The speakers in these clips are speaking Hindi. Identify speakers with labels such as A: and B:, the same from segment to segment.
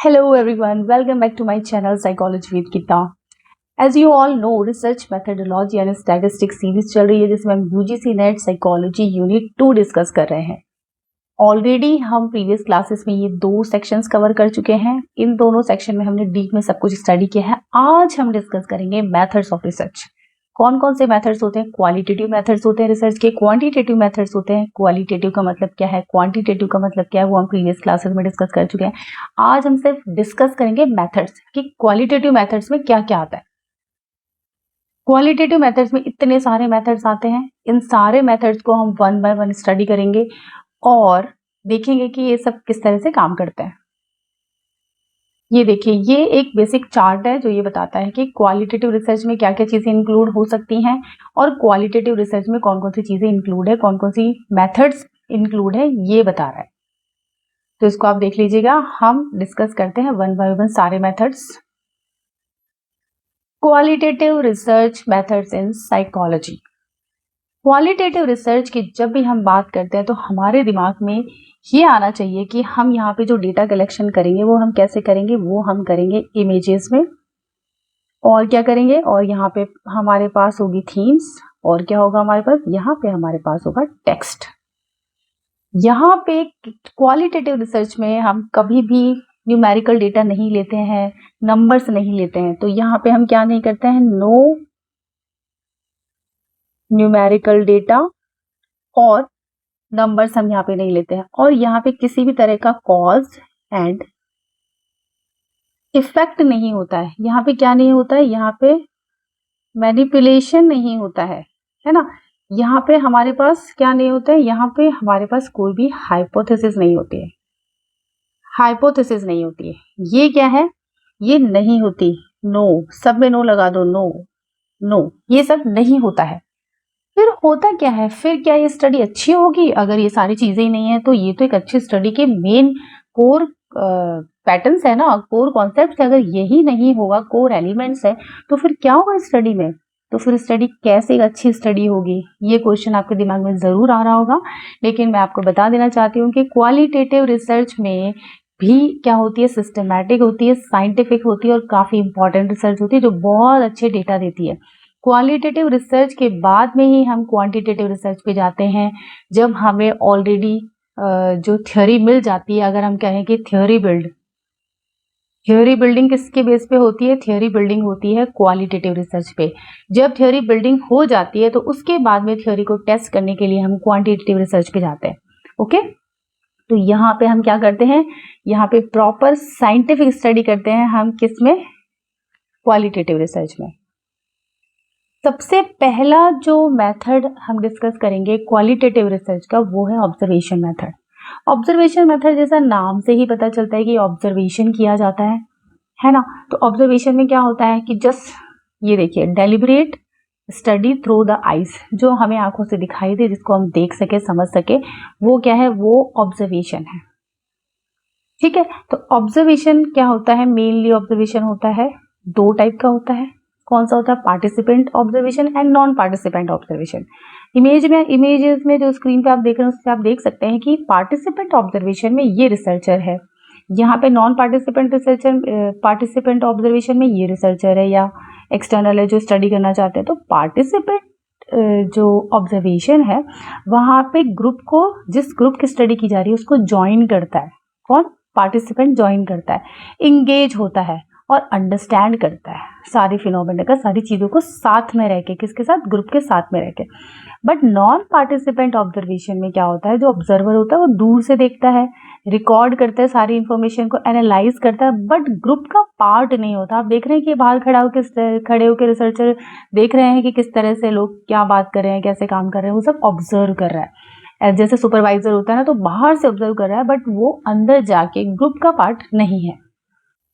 A: Hello everyone, welcome back to my channel Psychology with Gita. As you all know, research methodology and statistics series चल रही है जिसमें हम UGC net psychology unit 2 discuss कर रहे हैं। ऑलरेडी हम प्रीवियस क्लासेस में ये 2 सेक्शंस कवर कर चुके हैं। इन दोनों सेक्शन में हमने डीप में सब कुछ स्टडी किया है। आज हम डिस्कस करेंगे मेथड्स ऑफ रिसर्च। कौन कौन से मेथड्स होते हैं? क्वालिटेटिव मेथड्स होते हैं रिसर्च के, क्वांटिटेटिव मेथड्स होते हैं। क्वालिटेटिव का मतलब क्या है, क्वांटिटेटिव का मतलब क्या है, वो हम प्रीवियस क्लासेस में डिस्कस कर चुके हैं। आज हम सिर्फ डिस्कस करेंगे मेथड्स कि क्वालिटेटिव मेथड्स में क्या क्या आता है। क्वालिटेटिव मेथड्स में इतने सारे मेथड्स आते हैं। इन सारे मेथड्स को हम वन बाय वन स्टडी करेंगे और देखेंगे कि ये सब किस तरह से काम करते हैं। ये देखिए, ये एक बेसिक चार्ट है जो ये बताता है कि क्वालिटेटिव रिसर्च में क्या क्या चीजें इंक्लूड हो सकती हैं और क्वालिटेटिव रिसर्च में कौन कौन सी चीजें इंक्लूड है, कौन कौन सी मेथड्स इंक्लूड है, ये बता रहा है। तो इसको आप देख लीजिएगा। हम डिस्कस करते हैं वन बाय वन सारे methods. Qualitative research methods in psychology. Qualitative research की जब भी हम बात करते हैं तो हमारे दिमाग में ये आना चाहिए कि हम यहाँ पे जो डेटा कलेक्शन करेंगे वो हम कैसे करेंगे, वो हम करेंगे इमेजेस में। और क्या करेंगे, और यहाँ पे हमारे पास होगी थीम्स, और क्या होगा हमारे पास, यहाँ पे हमारे पास होगा टेक्स्ट। यहाँ पे क्वालिटेटिव रिसर्च में हम कभी भी न्यूमेरिकल डेटा नहीं लेते हैं, नंबर्स नहीं लेते हैं। तो यहाँ पे हम क्या नहीं करते हैं, नो न्यूमेरिकल डेटा और नंबर्स हम यहाँ पे नहीं लेते हैं। और यहाँ पे किसी भी तरह का कॉज एंड इफेक्ट नहीं होता है। यहाँ पे क्या नहीं होता है, यहाँ पे मैनिपुलेशन नहीं होता है ना। यहाँ पे हमारे पास क्या नहीं होता है, यहाँ पे हमारे पास कोई भी हाइपोथेसिस नहीं होती है। हाइपोथेसिस नहीं होती है। ये क्या है, ये नहीं होती। नो, सब में नो लगा दो, नो नो, ये सब नहीं होता है। फिर होता क्या है, फिर क्या ये स्टडी अच्छी होगी? अगर ये सारी चीजें ही नहीं है तो ये तो एक अच्छी स्टडी के मेन कोर पैटर्न्स है ना, कोर कॉन्सेप्ट है। अगर यही नहीं होगा, कोर एलिमेंट्स है, तो फिर क्या होगा स्टडी में? तो फिर स्टडी कैसे एक अच्छी स्टडी होगी? ये क्वेश्चन आपके दिमाग में जरूर आ रहा होगा। लेकिन मैं आपको बता देना चाहती हूँ कि क्वालिटेटिव रिसर्च में भी क्या होती है, सिस्टमैटिक होती है, साइंटिफिक होती है और काफी इंपॉर्टेंट रिसर्च होती है जो बहुत अच्छे डेटा देती है। क्वालिटेटिव रिसर्च के बाद में ही हम क्वांटिटेटिव रिसर्च पे जाते हैं, जब हमें ऑलरेडी जो थ्योरी मिल जाती है। अगर हम कहें कि थ्योरी बिल्डिंग किसके बेस पे होती है? थ्योरी बिल्डिंग होती है क्वालिटेटिव रिसर्च पे। जब थ्योरी बिल्डिंग हो जाती है तो उसके बाद में थ्योरी को टेस्ट करने के लिए हम क्वांटिटेटिव रिसर्च पे जाते हैं। ओके, तो यहाँ पे हम क्या करते हैं, यहाँ पे प्रॉपर साइंटिफिक स्टडी करते हैं हम, किसमें? क्वालिटेटिव रिसर्च में। सबसे पहला जो मेथड हम डिस्कस करेंगे क्वालिटेटिव रिसर्च का, वो है ऑब्जर्वेशन मेथड। ऑब्जर्वेशन मेथड जैसा नाम से ही पता चलता है कि ऑब्जर्वेशन किया जाता है ना। तो ऑब्जर्वेशन में क्या होता है कि जस्ट ये देखिए, deliberate study through the eyes, जो हमें आंखों से दिखाई दे, जिसको हम देख सके, समझ सके, वो क्या है, वो ऑब्जर्वेशन है। ठीक है, तो ऑब्जर्वेशन क्या होता है? मेनली ऑब्जर्वेशन होता है 2 टाइप का होता है। कौन सा होता है? Participant observation and non participant observation. Images में जो स्क्रीन पे आप देख रहे हैं उससे आप देख सकते हैं कि पार्टिसिपेंट ऑब्जर्वेशन में ये रिसर्चर है, यहाँ पे नॉन पार्टिसिपेंट ऑब्जर्वेशन में ये रिसर्चर है या एक्सटर्नल है जो स्टडी करना चाहते हैं। तो पार्टिसिपेंट जो ऑब्जर्वेशन है, वहाँ पे ग्रुप को, जिस ग्रुप की स्टडी की जा रही है उसको ज्वाइन करता है। कौन? पार्टिसिपेंट ज्वाइन करता है, इंगेज होता है और अंडरस्टैंड करता है सारी फिनोमेना का, सारी चीज़ों को साथ में रह के, किसके साथ? ग्रुप के साथ में रह के। बट नॉन पार्टिसिपेंट ऑब्जर्वेशन में क्या होता है, जो ऑब्जर्वर होता है वो दूर से देखता है, रिकॉर्ड करता है, सारी इंफॉर्मेशन को एनालाइज करता है, बट ग्रुप का पार्ट नहीं होता। आप देख रहे हैं कि बाहर खड़े होकर रिसर्चर देख रहे हैं कि किस तरह से लोग क्या बात कर रहे हैं, कैसे काम कर रहे हैं, वो सब ऑब्जर्व कर रहा है। जैसे सुपरवाइजर होता है ना, तो बाहर से ऑब्जर्व कर रहा है, बट वो अंदर जाके ग्रुप का पार्ट नहीं है।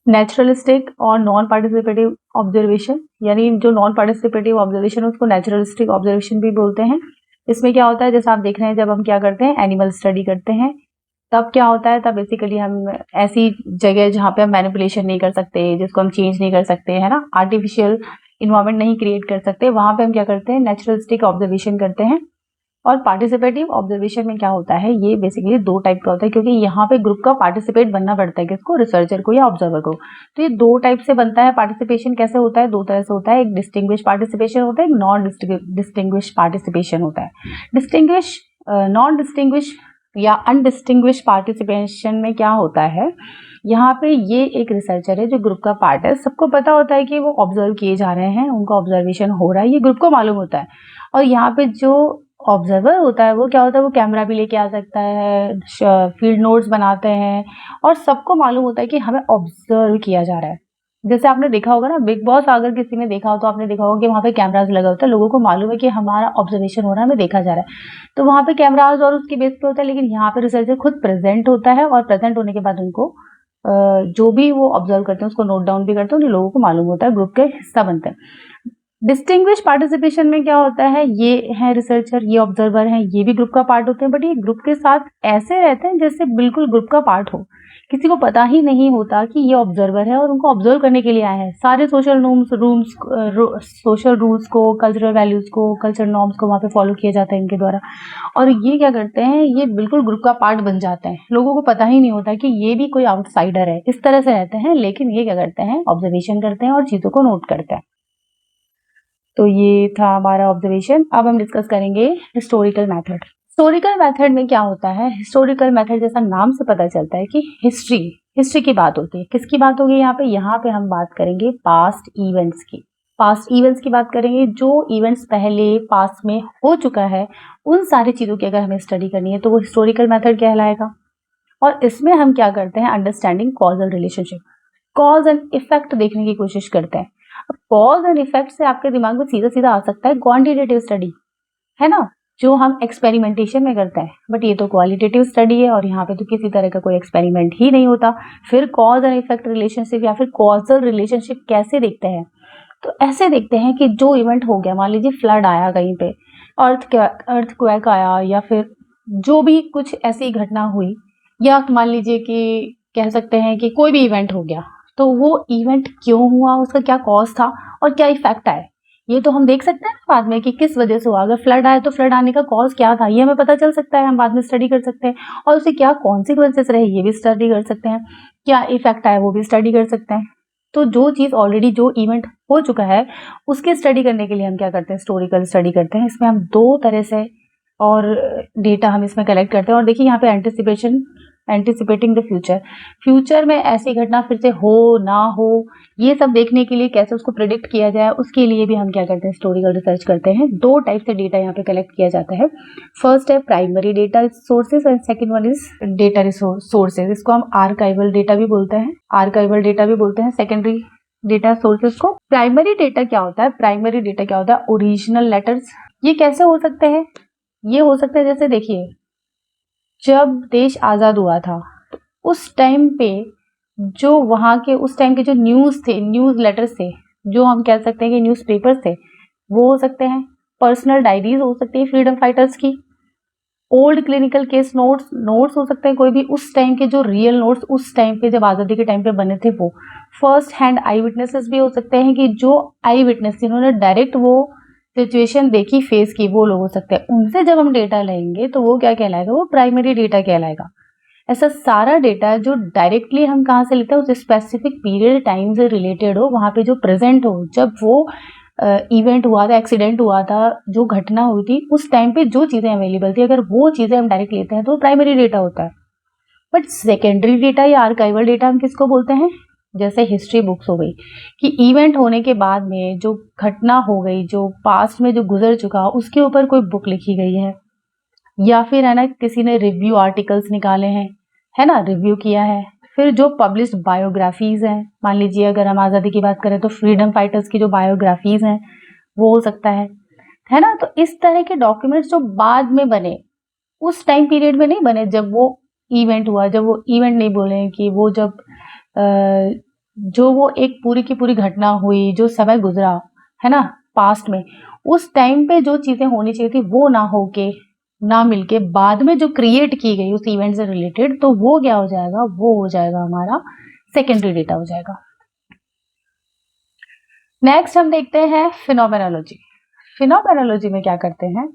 A: नेचुरलिस्टिक और नॉन पार्टिसिपेटिव ऑब्जर्वेशन, यानी जो नॉन पार्टिसिपेटिव ऑब्जर्वेशन है उसको नेचुरलिस्टिक ऑब्जर्वेशन भी बोलते हैं। इसमें क्या होता है, जैसा आप देख रहे हैं, जब हम क्या करते हैं, एनिमल स्टडी करते हैं, तब क्या होता है, तब बेसिकली हम ऐसी जगह जहाँ पे हम मैनिपुलेशन नहीं कर सकते, जिसको हम चेंज नहीं कर सकते, है ना, आर्टिफिशियल इन्वायरमेंट नहीं क्रिएट कर सकते, वहां पे हम क्या करते हैं, नेचुरलिस्टिक ऑब्जर्वेशन करते हैं। और पार्टिसिपेटिव ऑब्जर्वेशन में क्या होता है, ये बेसिकली दो टाइप का होता है, क्योंकि यहाँ पे ग्रुप का पार्टिसिपेट बनना पड़ता है, किसको, रिसर्चर को या ऑब्जर्वर को। तो ये दो टाइप से बनता है। पार्टिसिपेशन कैसे होता है, दो तरह से होता है, एक डिस्टिंग्विश पार्टिसिपेशन होता है, एक नॉन डिस्टिंग्विश पार्टिसिपेशन होता है। डिस्टिंग्विश, नॉन डिस्टिंग्विश या अनडिस्टिंग्विश पार्टिसिपेशन में क्या होता है, यहाँ पे ये एक रिसर्चर है जो ग्रुप का पार्ट है, सबको पता होता है कि वो ऑब्जर्व किए जा रहे हैं, उनका ऑब्जर्वेशन हो रहा है, ये ग्रुप को मालूम होता है। और यहाँ पे जो ऑब्जर्वर होता है वो क्या होता है, वो कैमरा भी लेके आ सकता है, फील्ड नोट्स बनाते हैं, और सबको मालूम होता है कि हमें ऑब्जर्व किया जा रहा है। जैसे आपने देखा होगा ना, बिग बॉस अगर किसी ने देखा हो तो आपने देखा होगा कि वहाँ पे कैमराज लगा होता है, लोगों को मालूम है कि हमारा ऑब्जर्वेशन हो रहा है, हमें देखा जा रहा है, तो वहाँ पे कैमराज और उसकी बेस पे होता है। लेकिन यहाँ पे रिसर्चर खुद प्रेजेंट होता है, और प्रेजेंट होने के बाद उनको जो भी वो ऑब्जर्व करते हैं उसको नोट डाउन भी करते हैं, उन लोगों को मालूम होता है, ग्रुप के हिस्सा बनते हैं। डिस्टिंग्विश पार्टिसिपेशन में क्या होता है, ये है रिसर्चर, ये ऑब्जर्वर हैं, ये भी ग्रुप का पार्ट होते हैं, बट ये ग्रुप के साथ ऐसे रहते हैं जैसे बिल्कुल ग्रुप का पार्ट हो, किसी को पता ही नहीं होता कि ये ऑब्जर्वर है और उनको ऑब्जर्व करने के लिए आए हैं। सारे सोशल रूल्स को, कल्चरल वैल्यूज को, कल्चरल नॉर्म्स को वहाँ पे फॉलो किया जाता है इनके द्वारा, और ये क्या करते हैं, ये बिल्कुल ग्रुप का पार्ट बन जाते हैं, लोगों को पता ही नहीं होता कि ये भी कोई आउटसाइडर है, इस तरह से रहते हैं। लेकिन ये क्या करते हैं, ऑब्जर्वेशन करते हैं और चीजों को नोट करते हैं। तो ये था हमारा ऑब्जर्वेशन। अब हम डिस्कस करेंगे हिस्टोरिकल मेथड। हिस्टोरिकल मेथड में क्या होता है, हिस्टोरिकल मेथड जैसा नाम से पता चलता है कि हिस्ट्री की बात होती है। किसकी बात होगी यहाँ पे हम बात करेंगे पास्ट इवेंट्स की। पास्ट इवेंट्स की बात करेंगे, जो इवेंट्स पहले पास्ट में हो चुका है, उन सारी चीजों की अगर हमें स्टडी करनी है तो वो हिस्टोरिकल मेथड कहलाएगा। और इसमें हम क्या करते हैं, understanding causal relationship, cause and effect देखने की कोशिश करते हैं। अब कॉज एंड इफेक्ट से आपके दिमाग में सीधा सीधा आ सकता है क्वांटिटेटिव स्टडी, है ना, जो हम एक्सपेरिमेंटेशन में करते हैं, बट ये तो क्वालिटेटिव स्टडी है और यहाँ पे तो किसी तरह का कोई एक्सपेरिमेंट ही नहीं होता। फिर कॉज एंड इफेक्ट रिलेशनशिप या फिर कॉजल रिलेशनशिप कैसे देखते हैं, तो ऐसे देखते हैं कि जो इवेंट हो गया, मान लीजिए फ्लड आया कहीं पे, अर्थक्वेक आया, या फिर जो भी कुछ ऐसी घटना हुई, या मान लीजिए कि कह सकते हैं कि कोई भी इवेंट हो गया, तो वो इवेंट क्यों हुआ, उसका क्या कॉज था और क्या इफेक्ट आए, ये तो हम देख सकते हैं बाद में कि किस वजह से हुआ। अगर फ्लड आए तो फ्लड आने का कॉज क्या था, ये हमें पता चल सकता है, हम बाद में स्टडी कर सकते हैं, और उसे क्या कॉन्सिक्वेंसेस रहे ये भी स्टडी कर सकते हैं, क्या इफेक्ट आए वो भी स्टडी कर सकते हैं। तो जो चीज ऑलरेडी, जो इवेंट हो चुका है, उसके स्टडी करने के लिए हम क्या करते हैं, हिस्टोरिकल स्टडी करते हैं। इसमें हम दो तरह से और डेटा हम इसमें कलेक्ट करते हैं। और देखिए यहाँ पे एंटिसिपेटिंग द फ्यूचर में ऐसी घटना फिर से हो ना हो, ये सब देखने के लिए, कैसे उसको प्रिडिक्ट किया जाए, उसके लिए भी हम क्या करते हैं, हिस्टोरिकल रिसर्च करते हैं। दो टाइप से डेटा यहाँ पे कलेक्ट किया जाता है। फर्स्ट है primary data sources and second one is data sources. इसको हम आर्काइवल डेटा भी बोलते हैं, सेकेंडरी डेटा सोर्सेज को। प्राइमरी डेटा क्या होता है, ओरिजिनल लेटर्स। ये कैसे हो सकते हैं, ये हो सकता है जैसे देखिए, जब देश आजाद हुआ था तो उस टाइम पे जो वहाँ के उस टाइम के जो न्यूज लेटर्स थे, जो हम कह सकते हैं कि न्यूज पेपर्स थे, वो हो सकते हैं। पर्सनल डायरीज हो सकती है फ्रीडम फाइटर्स की। ओल्ड क्लिनिकल केस नोट्स हो सकते हैं, कोई भी उस टाइम के जो रियल नोट्स उस टाइम पे जब आज़ादी के टाइम पे बने थे वो। फर्स्ट हैंड आई विटनेसेस भी हो सकते हैं, कि जो आई विटनेस जिन्होंने डायरेक्ट वो सिचुएशन देखी, फेस की, वो लोग हो सकते हैं। उनसे जब हम डेटा लेंगे तो वो क्या कहलाएगा, वो प्राइमरी डेटा कहलाएगा। ऐसा सारा डेटा जो डायरेक्टली हम कहाँ से लेते हैं, उस स्पेसिफिक पीरियड टाइम से रिलेटेड हो, वहाँ पे जो प्रेजेंट हो, जब वो इवेंट हुआ था, एक्सीडेंट हुआ था, जो घटना हुई थी, उस टाइम पे जो चीज़ें अवेलेबल थी, अगर वो चीज़ें हम डायरेक्ट लेते हैं तो प्राइमरी डेटा होता है। बट सेकेंडरी डेटा या आर्काइवल डेटा हम किसको बोलते हैं, जैसे हिस्ट्री बुक्स हो गई, कि इवेंट होने के बाद में जो घटना हो गई, जो पास्ट में जो गुजर चुका, उसके ऊपर कोई बुक लिखी गई है, या फिर है ना किसी ने रिव्यू आर्टिकल्स निकाले हैं, है ना, रिव्यू किया है। फिर जो पब्लिश्ड बायोग्राफीज हैं, मान लीजिए अगर हम आज़ादी की बात करें तो फ्रीडम फाइटर्स की जो बायोग्राफीज हैं वो हो सकता है ना। तो इस तरह के डॉक्यूमेंट्स जो बाद में बने, उस टाइम पीरियड में नहीं बने जब वो इवेंट हुआ, जब वो इवेंट नहीं बोले कि वो जब जो वो एक पूरी की पूरी घटना हुई, जो समय गुजरा, है ना, पास्ट में, उस टाइम पे जो चीजें होनी चाहिए थी वो ना मिलके बाद में जो क्रिएट की गई उस इवेंट से रिलेटेड, तो वो क्या हो जाएगा, वो हो जाएगा हमारा सेकेंडरी डेटा हो जाएगा। नेक्स्ट हम देखते हैं फिनोमेनोलॉजी। फिनोमेनोलॉजी में क्या करते हैं,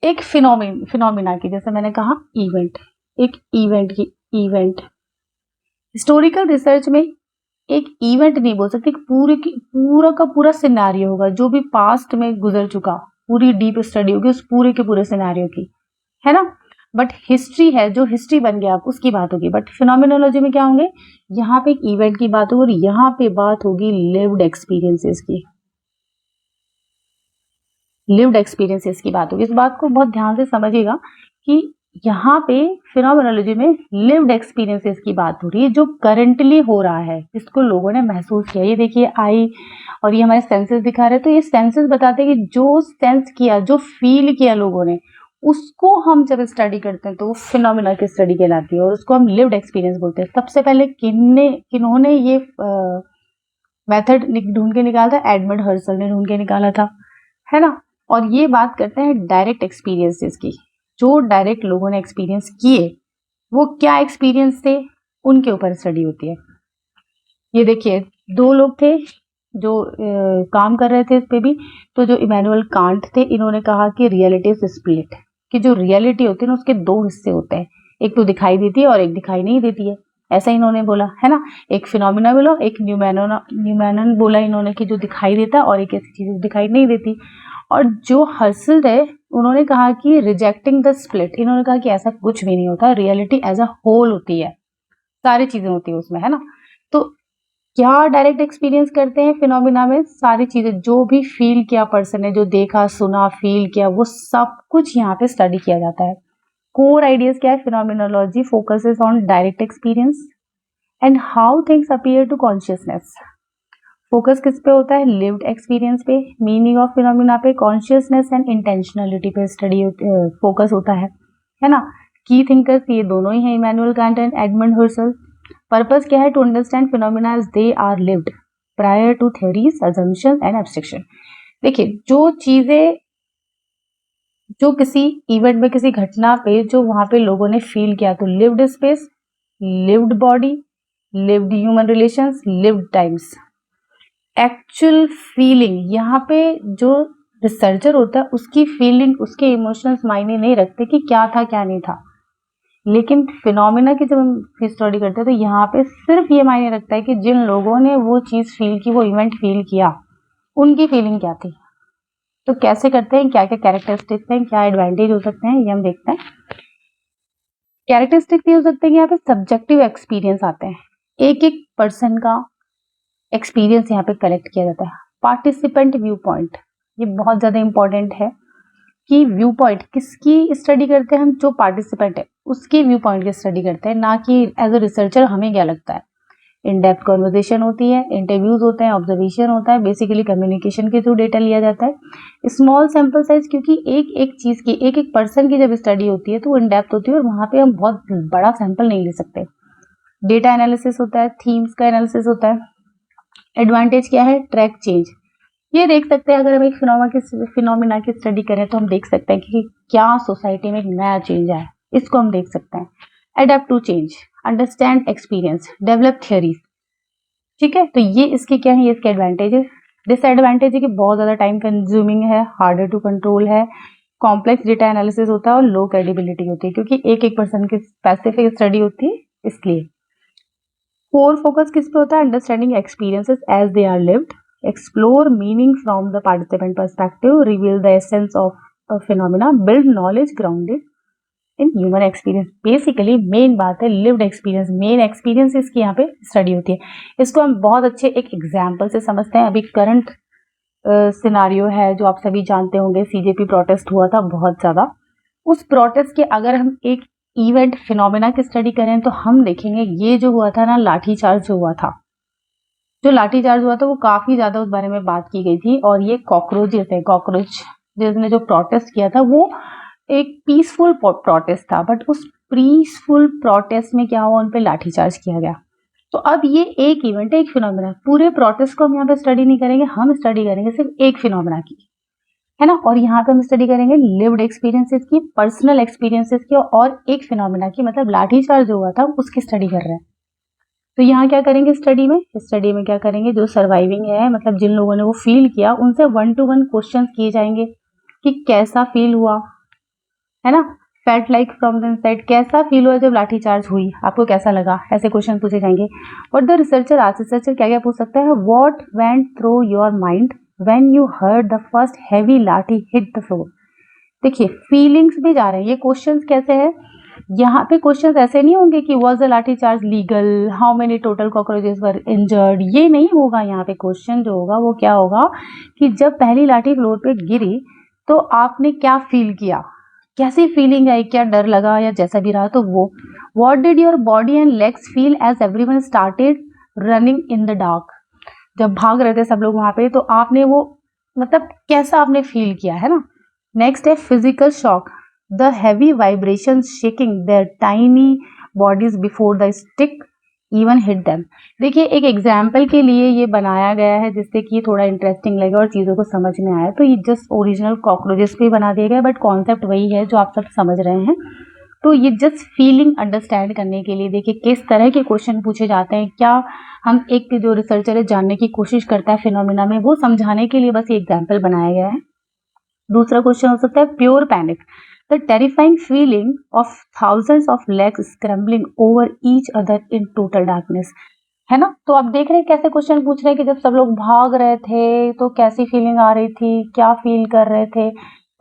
A: एक फिनोमिना की, जैसे मैंने कहा इवेंट, एक इवेंट की इवेंट हिस्टोरिकल रिसर्च में एक इवेंट नहीं बोल सकते, पूरा का पूरा सिनेरियो होगा जो भी पास्ट में गुजर चुका, पूरी डीप स्टडी होगी उस पूरे के पूरे सिनेरियो की, है ना। बट हिस्ट्री है, जो हिस्ट्री बन गया उसकी बात होगी। बट फिनोमिनोलॉजी में क्या होंगे, यहाँ पे एक इवेंट की बात होगी और यहाँ पे बात होगी लिव्ड एक्सपीरियंसेस की, लिव्ड एक्सपीरियंसेस की बात होगी। इस बात को बहुत ध्यान से समझिएगा कि यहाँ पे फिनोमिनोलॉजी में लिव्ड एक्सपीरियंसेस की बात हो रही है, जो करंटली हो रहा है, जिसको लोगों ने महसूस किया। ये देखिए आई और ये हमारे सेंसेस दिखा रहे हैं, तो ये सेंसेस बताते हैं कि जो सेंस किया, जो फील किया लोगों ने, उसको हम जब स्टडी करते हैं तो वो फिनोमिना की स्टडी कहलाती है और उसको हम लिव्ड एक्सपीरियंस बोलते हैं। सबसे पहले किन्होंने ये मेथड ढूंढ के निकाला था, एडमंड हर्सल ने ढूंढ के निकाला था, है ना। और ये बात करते हैं डायरेक्ट एक्सपीरियंसेस की, जो डायरेक्ट लोगों ने एक्सपीरियंस किए, वो क्या एक्सपीरियंस थे, उनके ऊपर स्टडी होती है। ये देखिए दो लोग थे जो काम कर रहे थे इस पे भी, तो जो इमैनुअल कांट थे, इन्होंने कहा कि रियलिटी इज स्प्लिट, कि जो रियलिटी होती है ना उसके दो हिस्से होते हैं, एक तो दिखाई देती है और एक दिखाई नहीं देती है, ऐसा इन्होंने बोला, है ना। एक फिनोमिना बोला, एक न्यूमैनन बोला इन्होंने कि जो दिखाई देता और एक ऐसी चीज दिखाई नहीं देती। और जो हर्सल है उन्होंने कहा कि रिजेक्टिंग द स्प्लिट, इन्होंने कहा कि ऐसा कुछ भी नहीं होता, रियलिटी एज अ होल होती है, सारी चीजें होती है उसमें, है ना। तो क्या डायरेक्ट एक्सपीरियंस करते हैं फिनोमिना में, सारी चीजें जो भी फील किया पर्सन ने, जो देखा सुना फील किया, वो सब कुछ यहाँ पे स्टडी किया जाता है। कोर आइडियाज क्या है, phenomenology focuses on direct experience and how things appear to consciousness. Focus किस पे होता है, लिव्ड एक्सपीरियंस पे, मीनिंग ऑफ फिनोमिना पे, कॉन्शियसनेस एंड इंटेंशनलिटी पे स्टडी फोकस होता है ना। की थिंकर्स ये दोनों ही हैं, Immanuel Kant and Edmund Husserl. Purpose क्या है, to understand phenomena as they are lived prior to theories, assumption and abstraction. देखिए जो चीजें, जो किसी इवेंट में, किसी घटना पे जो वहां पे लोगों ने फील किया, तो lived space, lived body, lived human relations, lived times, actual feeling. यहाँ पे जो रिसर्चर होता है उसकी फीलिंग, उसके इमोशंस मायने नहीं रखते कि क्या था क्या नहीं था, लेकिन फिनोमिना की जब हम स्टडी करते हैं तो यहाँ पे सिर्फ ये मायने रखता है कि जिन लोगों ने वो चीज फील की, वो इवेंट फील किया, उनकी फीलिंग क्या थी। तो कैसे करते हैं, क्या क्या कैरेक्टरिस्टिक्स हैं, क्या एडवांटेज हो सकते हैं, ये हम देखते हैं। कैरेक्टरिस्टिक ये हो सकते हैं कि यहाँ पे सब्जेक्टिव एक्सपीरियंस आते हैं, एक एक पर्सन का एक्सपीरियंस यहाँ पे कलेक्ट किया जाता है। पार्टिसिपेंट व्यू पॉइंट, ये बहुत ज्यादा इंपॉर्टेंट है कि व्यू पॉइंट किसकी स्टडी करते हैं हम, जो पार्टिसिपेंट है उसके व्यू पॉइंट की स्टडी करते हैं, ना कि एज अ रिसर्चर हमें क्या लगता है। इन डेप्थ कॉन्वर्जेशन होती है, इंटरव्यूज होते हैं, ऑब्जर्वेशन होता है, बेसिकली कम्युनिकेशन के थ्रू डेटा लिया जाता है। स्मॉल सैंपल साइज, क्योंकि एक एक चीज की, एक एक पर्सन की जब स्टडी होती है तो वो इन डेप्थ होती है और वहां पे हम बहुत बड़ा सैंपल नहीं ले सकते। डेटा एनालिसिस होता है, थीम्स का एनालिसिस होता है। एडवांटेज क्या है, ट्रैक चेंज, ये देख सकते हैं अगर हम एक फिनोमिना की स्टडी करें तो हम देख सकते हैं कि क्या सोसाइटी में एक नया चेंज आया, इसको हम देख सकते हैं। Adapt to change, understand experience, develop theories, ठीक है। तो ये इसके क्या है, ये इसके एडवांटेज है। डिसएडवांटेज है कि बहुत ज्यादा टाइम कंज्यूमिंग है, हार्डर टू कंट्रोल है, कॉम्प्लेक्स डेटा एनालिसिस होता है और लो क्रेडिबिलिटी होती है, क्योंकि एक एक पर्सन की स्पेसिफिक स्टडी होती है इसलिए। कोर फोकस किस पे होता है, understanding experiences as they are lived, explore meaning from the participant perspective, reveal the essence of phenomena, build knowledge grounded in human experience. Basically main बात है लिव्ड एक्सपीरियंस, मेन एक्सपीरियंस इसकी यहाँ पे स्टडी होती है। इसको हम बहुत अच्छे एक एग्जाम्पल से समझते हैं। अभी करंट सिनारियो है जो आप सभी जानते होंगे, सीजेपी प्रोटेस्ट हुआ था बहुत ज्यादा। उस प्रोटेस्ट के अगर हम एक इवेंट फिनोमिना की स्टडी करें तो हम देखेंगे ये जो हुआ था ना, लाठीचार्ज जो हुआ था, जो लाठीचार्ज हुआ था वो काफी ज्यादा उस बारे में बात की गई थी। और ये कॉकरोचेस है, कॉकरोच जिसने जो प्रोटेस्ट किया था वो एक पीसफुल प्रोटेस्ट था, बट उस पीसफुल प्रोटेस्ट में क्या हुआ, उन पे लाठीचार्ज किया गया। तो अब ये एक इवेंट है, एक फिनोमिना, पूरे प्रोटेस्ट को हम यहाँ पे स्टडी नहीं करेंगे, हम स्टडी करेंगे सिर्फ एक फिनोमिना की, है ना। और यहाँ पे हम स्टडी करेंगे लिव्ड एक्सपीरियंसेस की, पर्सनल एक्सपीरियंसेस की, और एक फिनोमिना की, मतलब लाठीचार्ज जो हुआ था उसकी स्टडी कर रहे हैं। तो यहाँ क्या करेंगे स्टडी में क्या करेंगे, जो सर्वाइविंग है, मतलब जिन लोगों ने वो फील किया, उनसे 1 to 1 क्वेश्चन किए जाएंगे कि कैसा फील हुआ, है ना। Felt like from the inside, कैसा फील हुआ जब लाठी चार्ज हुई, आपको कैसा लगा, ऐसे क्वेश्चन पूछे जाएंगे। What the researcher asked, researcher क्या क्या पूछ सकता है, what went through your mind when you heard the first heavy लाठी हिट द फ्लोर। देखिए फीलिंग्स भी जा रहे हैं, ये क्वेश्चंस कैसे हैं, यहाँ पे क्वेश्चंस ऐसे नहीं होंगे कि वाज द लाठी charge legal, how many total cockroaches were injured, ये नहीं होगा। यहाँ पे क्वेश्चन जो होगा वो क्या होगा कि जब पहली लाठी फ्लोर पे गिरी तो आपने क्या फील किया, कैसी फीलिंग आई, क्या डर लगा या जैसा भी रहा, तो वो। What did your body and legs feel as everyone started running in the dark, जब भाग रहे थे सब लोग वहां पे तो आपने वो मतलब कैसा आपने फील किया, है ना। नेक्स्ट है physical shock, the heavy vibration shaking there tiny bodies before the stick even hit them. देखिए एक एग्जाम्पल के लिए ये बनाया गया है जिससे कि थोड़ा इंटरेस्टिंग लगे और चीज़ों को समझ में आए, तो ये जस्ट ओरिजिनल कॉकरोचेस पे बना दिया गया, बट कॉन्सेप्ट वही है जो आप सब समझ रहे हैं। तो ये जस्ट फीलिंग अंडरस्टैंड करने के लिए, देखिए किस तरह के क्वेश्चन पूछे जाते हैं, क्या हम एक जो रिसर्चर है जानने की कोशिश करता है फिनोमिना में, वो समझाने के लिए बस ये एग्जाम्पल बनाया गया है। दूसरा क्वेश्चन हो सकता है pure panic, the terrifying feeling of thousands of legs scrambling over each other in total darkness, है ना। तो आप देख रहे हैं कैसे क्वेश्चन पूछ रहे हैं कि जब सब लोग भाग रहे थे तो कैसी फीलिंग आ रही थी, क्या फील कर रहे थे,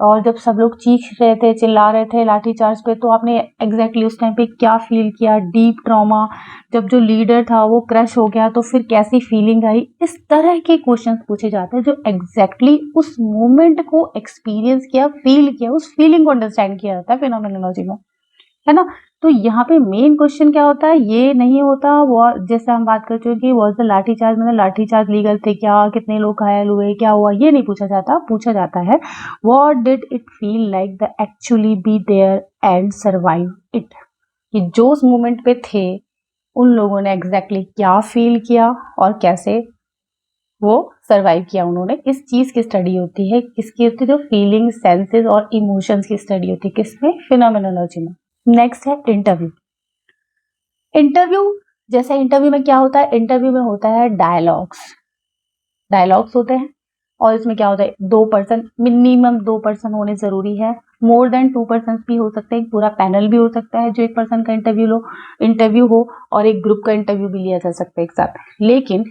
A: और जब सब लोग चीख रहे थे चिल्ला रहे थे लाठी चार्ज पे तो आपने एग्जैक्टली उस टाइम पे क्या फील किया, डीप ट्रॉमा, जब जो लीडर था वो क्रश हो गया तो फिर कैसी फीलिंग आई। इस तरह के क्वेश्चंस पूछे जाते हैं जो एग्जैक्टली उस मोमेंट को एक्सपीरियंस किया, फील किया, उस फीलिंग को अंडरस्टैंड किया जाता है फिनोमेनोलॉजी में, है ना। तो यहाँ पे मेन क्वेश्चन क्या होता है, ये नहीं होता वो जैसे हम बात कर चुके कि वॉज द लाठी चार्ज, मतलब लाठी चार्ज लीगल थे क्या, कितने लोग घायल हुए, क्या हुआ, ये नहीं पूछा जाता। पूछा जाता है what did it feel like the actually be there and survive it, कि जो उस मोमेंट पे थे उन लोगों ने एग्जैक्टली क्या फील किया और कैसे वो सर्वाइव किया उन्होंने। इस चीज की स्टडी होती है, किसकी होती है, जो फीलिंग, सेंसेस और इमोशंस की स्टडी होती है, किसमें, फिनोमेनोलॉजी में। नेक्स्ट है इंटरव्यू। इंटरव्यू, जैसे इंटरव्यू में क्या होता है, इंटरव्यू में होता है डायलॉग्स, डायलॉग्स होते हैं और इसमें क्या होता है, 2 पर्सन, मिनिमम 2 पर्सन होने जरूरी है, मोर देन 2 पर्सन भी हो सकते हैं, पूरा पैनल भी हो सकता है जो 1 पर्सन का इंटरव्यू हो और एक ग्रुप का इंटरव्यू भी लिया जा सकता है एक साथ, लेकिन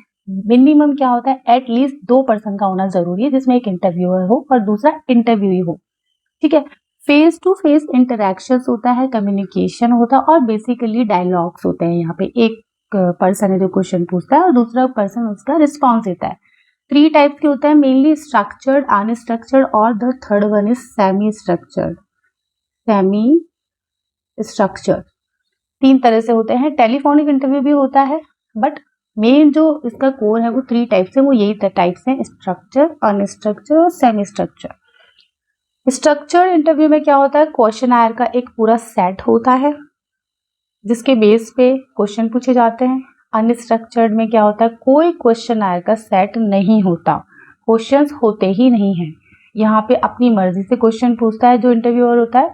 A: मिनिमम क्या होता है, एटलीस्ट 2 पर्सन का होना जरूरी है जिसमें एक इंटरव्यूअर हो और दूसरा इंटरव्यूई हो, ठीक है। फेस टू फेस इंटरेक्शन होता है, कम्युनिकेशन होता है और बेसिकली डायलॉग्स होते हैं। यहाँ पे एक पर्सन है जो क्वेश्चन पूछता है और दूसरा पर्सन उसका रिस्पॉन्स देता है। 3 टाइप्स के होता है मेनली, स्ट्रक्चर्ड, अनस्ट्रक्चर्ड और the third one is semi structured. Semi structured 3 तरह से होते हैं। टेलीफोनिक इंटरव्यू भी होता है बट मेन जो इसका कोर है वो 3 टाइप से, वो यही टाइप्स हैं, स्ट्रक्चर, अनस्ट्रक्चर और सेमी स्ट्रक्चर। स्ट्रक्चर इंटरव्यू में क्या होता है, क्वेश्चन आयर का एक पूरा सेट होता है जिसके बेस पे क्वेश्चन पूछे जाते हैं। अनस्ट्रक्चर्ड में क्या होता है, कोई क्वेश्चन आयर का सेट नहीं होता, क्वेश्चंस होते ही नहीं हैं। यहाँ पे अपनी मर्जी से क्वेश्चन पूछता है जो इंटरव्यूअर होता है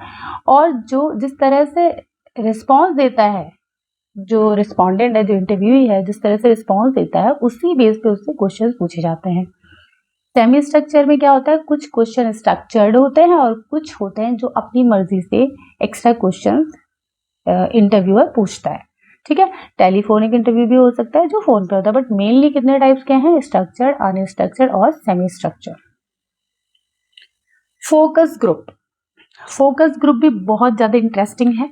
A: और जो जिस तरह से रिस्पॉन्स देता है, जो रिस्पॉन्डेंट है, जो इंटरव्यूई है, जिस तरह से रिस्पॉन्स देता है उसी बेस पे उससे क्वेश्चन पूछे जाते हैं। सेमी स्ट्रक्चर में क्या होता है, कुछ क्वेश्चन स्ट्रक्चर्ड होते हैं और कुछ होते हैं जो अपनी मर्जी से एक्स्ट्रा क्वेश्चन इंटरव्यूअर पूछता है, ठीक है। टेलीफोनिक इंटरव्यू भी हो सकता है जो फोन पे होता है, बट मेनली कितने टाइप्स के हैं, स्ट्रक्चर्ड, अनस्ट्रक्चर्ड और semi structure. Focus group, focus group भी बहुत ज्यादा इंटरेस्टिंग है।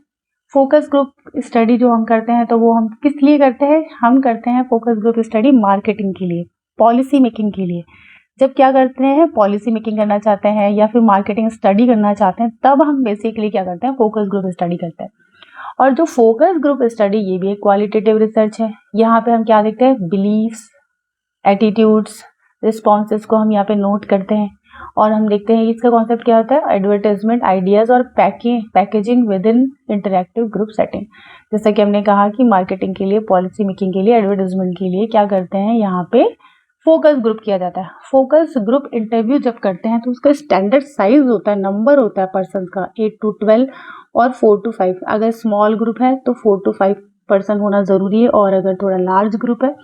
A: फोकस ग्रुप स्टडी जो हम करते हैं तो वो हम किस लिए करते हैं, हम करते हैं फोकस ग्रुप स्टडी मार्केटिंग के लिए, पॉलिसी मेकिंग के लिए। जब क्या करते हैं, पॉलिसी मेकिंग करना चाहते हैं या फिर मार्केटिंग स्टडी करना चाहते हैं तब हम बेसिकली क्या करते हैं, फोकस ग्रुप स्टडी करते हैं। और जो फोकस ग्रुप स्टडी ये भी एक क्वालिटेटिव रिसर्च है। यहाँ पे हम क्या देखते हैं, बिलीफ्स, एटीट्यूड्स, रिस्पॉन्सेस को हम यहाँ पे नोट करते हैं और हम देखते हैं इसका कॉन्सेप्ट क्या होता है, एडवर्टाइजमेंट आइडियाज और packaging with in interactive group setting. जैसा कि हमने कहा कि मार्केटिंग के लिए, पॉलिसी मेकिंग के लिए, एडवर्टाइजमेंट के लिए क्या करते हैं, यहाँ पे फोकस ग्रुप किया जाता है। फोकस ग्रुप इंटरव्यू जब करते हैं तो उसका स्टैंडर्ड साइज होता है, नंबर होता है पर्सन का 8 to 12 और 4 to 5। अगर स्मॉल ग्रुप है तो 4 to 5 पर्सन होना जरूरी है और अगर थोड़ा लार्ज ग्रुप है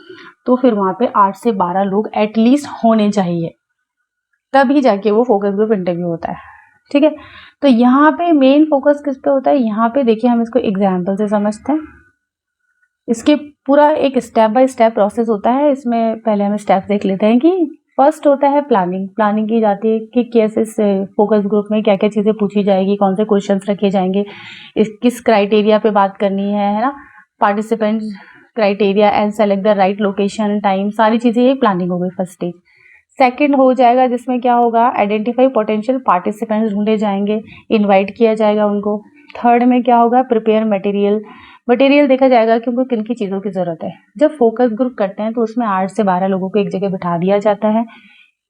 A: तो फिर वहां पे 8 से 12 लोग एटलीस्ट होने चाहिए, तभी जाके वो फोकस ग्रुप इंटरव्यू होता है। ठीक है। तो यहाँ पे मेन फोकस किस पे होता है, यहाँ पे देखिए हम इसको एग्जाम्पल से समझते हैं। इसके पूरा एक स्टेप बाय स्टेप प्रोसेस होता है। इसमें पहले हम स्टेप देख लेते हैं कि फर्स्ट होता है प्लानिंग। प्लानिंग की जाती है कि कैसे फोकस ग्रुप में क्या क्या चीज़ें पूछी जाएगी, कौन से क्वेश्चंस रखे जाएंगे, किस क्राइटेरिया पे बात करनी है ना, participant criteria and select the right location time, सारी चीज़ें ये प्लानिंग हो गई फर्स्ट स्टेज। सेकंड हो जाएगा जिसमें क्या होगा, आइडेंटिफाई पोटेंशियल पार्टिसिपेंट्स ढूंढे जाएंगे, इनवाइट किया जाएगा उनको। थर्ड में क्या होगा, प्रिपेयर मटेरियल देखा जाएगा कि उनको किन की चीज़ों की ज़रूरत है। जब फोकस ग्रुप करते हैं तो उसमें 8 से 12 लोगों को एक जगह बिठा दिया जाता है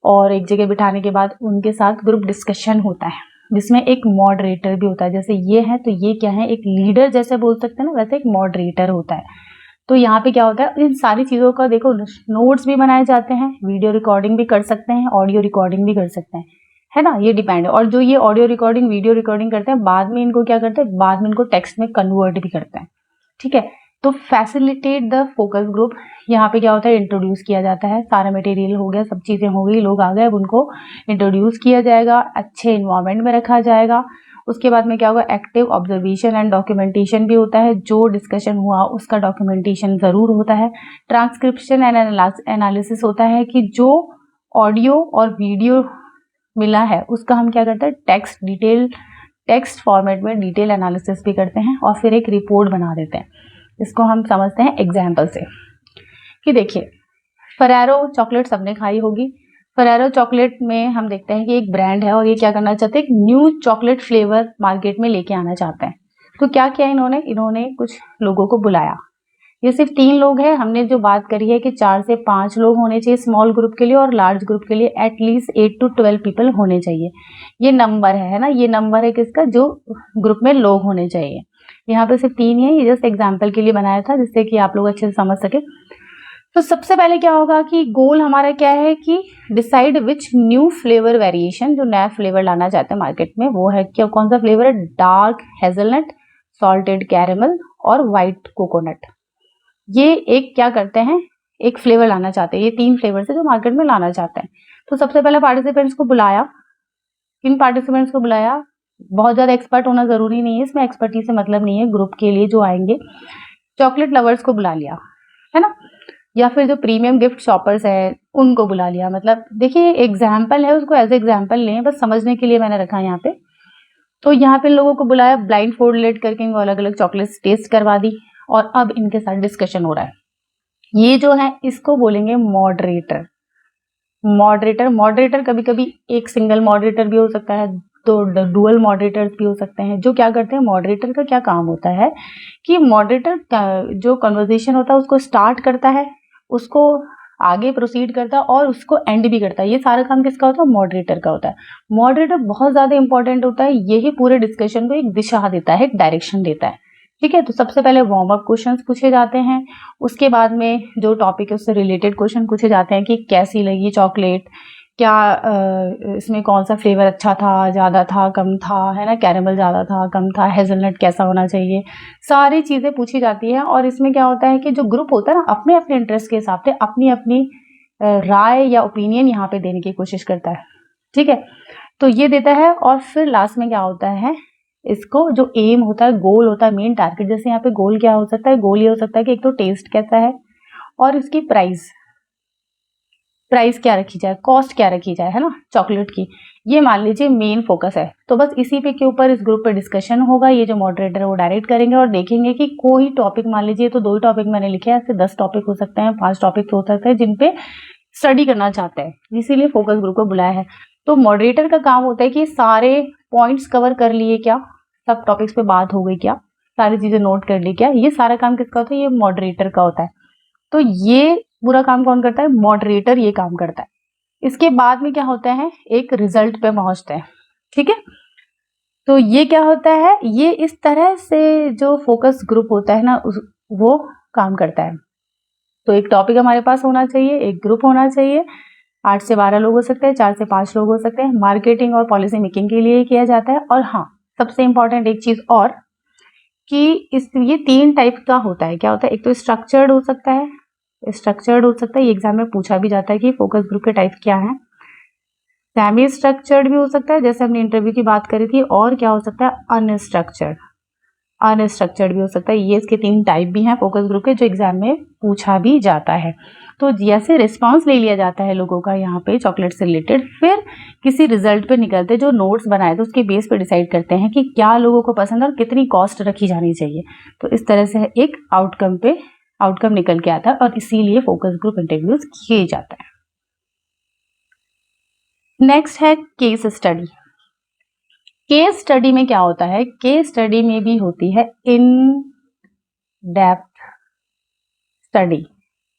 A: और एक जगह बिठाने के बाद उनके साथ ग्रुप डिस्कशन होता है जिसमें एक मॉडरेटर भी होता है। जैसे ये है तो ये क्या है, एक लीडर जैसे बोल सकते हैं ना, वैसे एक मॉडरेटर होता है। तो यहाँ पे क्या होता है, इन सारी चीज़ों का देखो नोट्स भी बनाए जाते हैं, वीडियो रिकॉर्डिंग भी कर सकते हैं, ऑडियो रिकॉर्डिंग भी कर सकते हैं, है ना, ये डिपेंड है। और जो ये ऑडियो रिकॉर्डिंग वीडियो रिकॉर्डिंग करते हैं बाद में इनको क्या करते हैं, बाद में इनको टेक्स्ट में कन्वर्ट भी करते हैं। ठीक है। तो फैसिलिटेट द फोकस ग्रुप, यहाँ पे क्या होता है, इंट्रोड्यूस किया जाता है, सारा मटेरियल हो गया, सब चीज़ें हो गई, लोग आ गए, अब उनको इंट्रोड्यूस किया जाएगा, अच्छे इन्वायरमेंट में रखा जाएगा। उसके बाद में क्या होगा, एक्टिव ऑब्जर्वेशन एंड डॉक्यूमेंटेशन भी होता है, जो डिस्कशन हुआ उसका डॉक्यूमेंटेशन ज़रूर होता है। ट्रांसक्रिप्शन एंड एनालिसिस होता है कि जो ऑडियो और वीडियो मिला है उसका हम क्या करते हैं, टेक्स्ट फॉर्मेट में डिटेल एनालिसिस भी करते हैं और फिर एक रिपोर्ट बना देते हैं। इसको हम समझते हैं एग्जाम्पल से कि देखिए फरेरो चॉकलेट सबने खाई होगी। फरेरो चॉकलेट में हम देखते हैं कि एक ब्रांड है और ये क्या करना चाहते हैं, एक न्यू चॉकलेट फ्लेवर मार्केट में लेके आना चाहते हैं। तो क्या किया इन्होंने कुछ लोगों को बुलाया। ये सिर्फ 3 लोग हैं, हमने जो बात करी है कि 4 से 5 लोग होने चाहिए स्मॉल ग्रुप के लिए और लार्ज ग्रुप के लिए एटलीस्ट 8 to 12 पीपल होने चाहिए। ये नंबर है ना, ये नंबर है किसका, जो ग्रुप में लोग होने चाहिए। यहाँ पे सिर्फ 3 है, ये जस्ट एग्जाम्पल के लिए बनाया था जिससे कि आप लोग अच्छे से समझ सके। तो सबसे पहले क्या होगा कि गोल हमारा क्या है कि decide which new flavour variation, जो नया फ्लेवर लाना चाहते हैं मार्केट में वो है क्या, कौन सा फ्लेवर है, डार्क हेजलनट, सॉल्टेड कैरेमल और व्हाइट कोकोनट। ये एक क्या करते हैं, एक फ्लेवर लाना चाहते हैं, ये 3 फ्लेवर है जो मार्केट में लाना चाहते हैं। तो सबसे पहले पार्टिसिपेंट्स को बुलाया। किन पार्टिसिपेंट्स को बुलाया, बहुत ज़्यादा एक्सपर्ट होना ज़रूरी नहीं है, इसमें एक्सपर्टीज से मतलब नहीं है, ग्रुप के लिए जो आएंगे चॉकलेट लवर्स को बुला लिया, है ना, या फिर जो प्रीमियम गिफ्ट शॉपर्स है उनको बुला लिया। मतलब देखिए एग्जाम्पल है, उसको एज एग्जाम्पल लें, बस समझने के लिए मैंने रखा है यहाँ पे। तो यहाँ पे लोगों को बुलाया, ब्लाइंड फोल्ड करके इनको अलग अलग चॉकलेट्स टेस्ट करवा दी और अब इनके साथ डिस्कशन हो रहा है। ये जो है इसको बोलेंगे मॉडरेटर। मॉडरेटर कभी कभी एक सिंगल मॉडरेटर भी हो सकता है, तो डुअल मॉडरेटर्स भी हो सकते हैं। जो क्या करते हैं, मॉडरेटर का क्या काम होता है कि मॉडरेटर जो कन्वर्सेशन होता है उसको स्टार्ट करता है, उसको आगे प्रोसीड करता है और उसको एंड भी करता है। ये सारा काम किसका होता है, मॉडरेटर का होता है। मॉडरेटर बहुत ज़्यादा इंपॉर्टेंट होता है, यही पूरे डिस्कशन को एक दिशा देता है, एक डायरेक्शन देता है। ठीक है। तो सबसे पहले वार्म अप क्वेश्चंस पूछे जाते हैं, उसके बाद में जो टॉपिक है उससे रिलेटेड क्वेश्चन पूछे जाते हैं कि कैसी लगी चॉकलेट, क्या इसमें कौन सा फ्लेवर अच्छा था, ज़्यादा था, कम था, है ना, कैरेमल ज़्यादा था, कम था, हेज़लनट कैसा होना चाहिए, सारी चीज़ें पूछी जाती हैं। और इसमें क्या होता है कि जो ग्रुप होता है ना, अपने अपने इंटरेस्ट के हिसाब से अपनी अपनी राय या ओपिनियन यहाँ पे देने की कोशिश करता है। ठीक है। तो ये देता है और फिर लास्ट में क्या होता है, इसको जो एम होता है, गोल होता है, मेन टारगेट। जैसे यहाँ पे गोल क्या हो सकता है, गोल ये हो सकता है कि एक तो टेस्ट कैसा है और इसकी प्राइस क्या रखी जाए, कॉस्ट क्या रखी जाए, है ना, चॉकलेट की। ये मान लीजिए मेन फोकस है। तो बस इसी पे के ऊपर इस ग्रुप पे डिस्कशन होगा। ये जो मॉडरेटर है वो डायरेक्ट करेंगे और देखेंगे कि कोई टॉपिक, मान लीजिए तो 2 टॉपिक मैंने लिखे हैं, ऐसे 10 टॉपिक हो सकते हैं, 5 टॉपिक हो सकते हैं जिन पे स्टडी करना चाहते हैं, इसीलिए फोकस ग्रुप को बुलाया है। तो मॉडरेटर का काम होता है कि सारे पॉइंट्स कवर कर लिए क्या, सब टॉपिक्स पे बात हो गई क्या, सारी चीजें नोट कर ली क्या, ये सारा काम किसका होता है, ये मॉडरेटर का होता है। तो ये पूरा काम कौन करता है, मॉडरेटर ये काम करता है। इसके बाद में क्या होता है, एक रिजल्ट पे पहुंचते हैं। ठीक है। तो ये क्या होता है, ये इस तरह से जो फोकस ग्रुप होता है ना वो काम करता है। तो एक टॉपिक हमारे पास होना चाहिए, एक ग्रुप होना चाहिए, 8 से 12 लोग हो सकते हैं, 4 से 5 लोग हो सकते हैं। मार्केटिंग और पॉलिसी मेकिंग के लिए किया जाता है। और हाँ, सबसे इंपॉर्टेंट एक चीज और कि ये 3 टाइप का होता है। क्या होता है, एक तो स्ट्रक्चर्ड हो सकता है, ये एग्जाम में पूछा भी जाता है कि फोकस ग्रुप के टाइप क्या है। सेमी स्ट्रक्चर्ड भी हो सकता है, जैसे हमने इंटरव्यू की बात करी थी, और क्या हो सकता है, अनस्ट्रक्चर्ड। अनस्ट्रक्चर्ड भी हो सकता है। ये इसके 3 टाइप भी हैं फोकस ग्रुप के, जो एग्जाम में पूछा भी जाता है। तो जैसे रिस्पांस ले लिया जाता है लोगों का यहाँ पे चॉकलेट से रिलेटेड, फिर किसी रिजल्ट पे निकलते जो नोट्स बनाए तो उसके बेस पे डिसाइड करते हैं कि क्या लोगों को पसंद है और कितनी कॉस्ट रखी जानी चाहिए। तो इस तरह से एक आउटकम निकल के आता है, और इसीलिए फोकस ग्रुप इंटरव्यूज किए जाता है। नेक्स्ट है केस स्टडी। केस स्टडी में क्या होता है, केस स्टडी में भी होती है in depth study.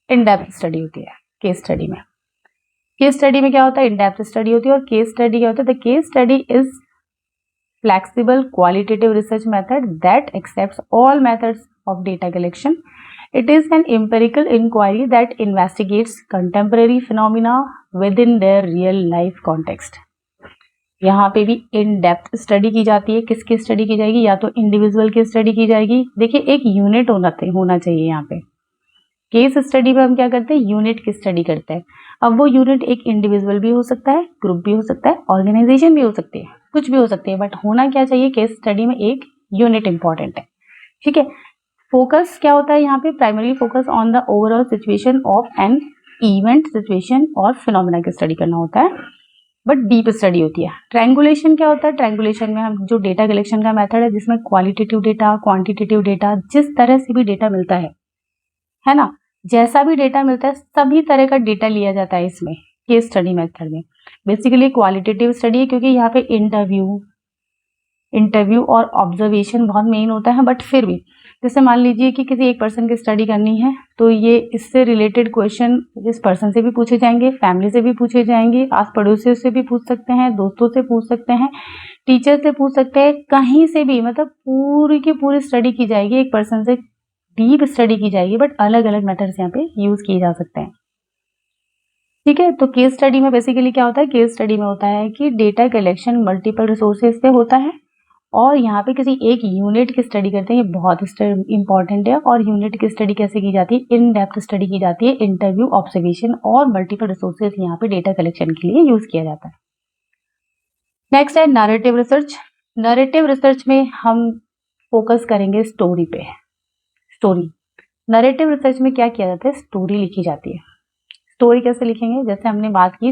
A: In depth study होती है केस स्टडी में। केस स्टडी में क्या होता है, इन डेप्थ स्टडी होती है। और केस स्टडी क्या होता है, the case study is flexible qualitative research method that accepts all methods of data collection. It is an empirical inquiry that investigates contemporary phenomena within their real life context. यहाँ पे भी इन डेप्थ स्टडी की जाती है। किसकी स्टडी की जाएगी, या तो इंडिविजुअल की स्टडी की जाएगी। देखिए एक यूनिट होना चाहिए यहाँ पे। केस स्टडी में हम क्या करते हैं, यूनिट की स्टडी करते हैं। अब वो यूनिट एक इंडिविजुअल भी हो सकता है, ग्रुप भी हो सकता है, ऑर्गेनाइजेशन भी हो सकती है, कुछ भी हो सकती है, बट होना क्या चाहिए, केस स्टडी में एक यूनिट इंपॉर्टेंट है। ठीक है। फोकस क्या होता है यहाँ पे, primary focus on the overall situation of an event, situation और फिनोमिना की स्टडी करना होता है, बट डीप स्टडी होती है। ट्रायंगुलेशन क्या होता है, ट्रायंगुलेशन में हम जो डेटा कलेक्शन का मेथड है, जिसमें क्वालिटेटिव डेटा, क्वांटिटेटिव डेटा, जिस तरह से भी डेटा मिलता है ना, जैसा भी डेटा मिलता है सभी तरह का डेटा लिया जाता है इसमें केस स्टडी मेथड में। बेसिकली क्वालिटेटिव स्टडी है, क्योंकि यहाँ पे इंटरव्यू और ऑब्जर्वेशन बहुत मेन होता है, बट फिर भी जैसे मान लीजिए कि किसी एक पर्सन की स्टडी करनी है, तो ये इससे रिलेटेड क्वेश्चन इस पर्सन से भी पूछे जाएंगे, फैमिली से भी पूछे जाएंगे, आस पड़ोसियों से भी पूछ सकते हैं, दोस्तों से पूछ सकते हैं, टीचर से पूछ सकते हैं, कहीं से भी, मतलब पूरी की पूरी स्टडी की जाएगी, एक पर्सन से डीप स्टडी की जाएगी, बट अलग अलग मेथड्स यहाँ पे यूज किए जा सकते हैं। ठीक है। तो केस स्टडी में बेसिकली क्या होता है, केस स्टडी में होता है कि डेटा कलेक्शन मल्टीपल रिसोर्सेज से होता है, और यहाँ पे किसी एक यूनिट की स्टडी करते हैं, ये बहुत इंपॉर्टेंट है। और यूनिट की स्टडी कैसे की जाती है, इन डेप्थ स्टडी की जाती है, इंटरव्यू, ऑब्जर्वेशन और मल्टीपल रिसोर्सेज यहाँ पे डेटा कलेक्शन के लिए यूज किया जाता है। नेक्स्ट है नैरेटिव रिसर्च। नैरेटिव रिसर्च में हम फोकस करेंगे स्टोरी पे। स्टोरी, नैरेटिव रिसर्च में क्या किया जाता है, स्टोरी लिखी जाती है। स्टोरी कैसे लिखेंगे, जैसे हमने बात की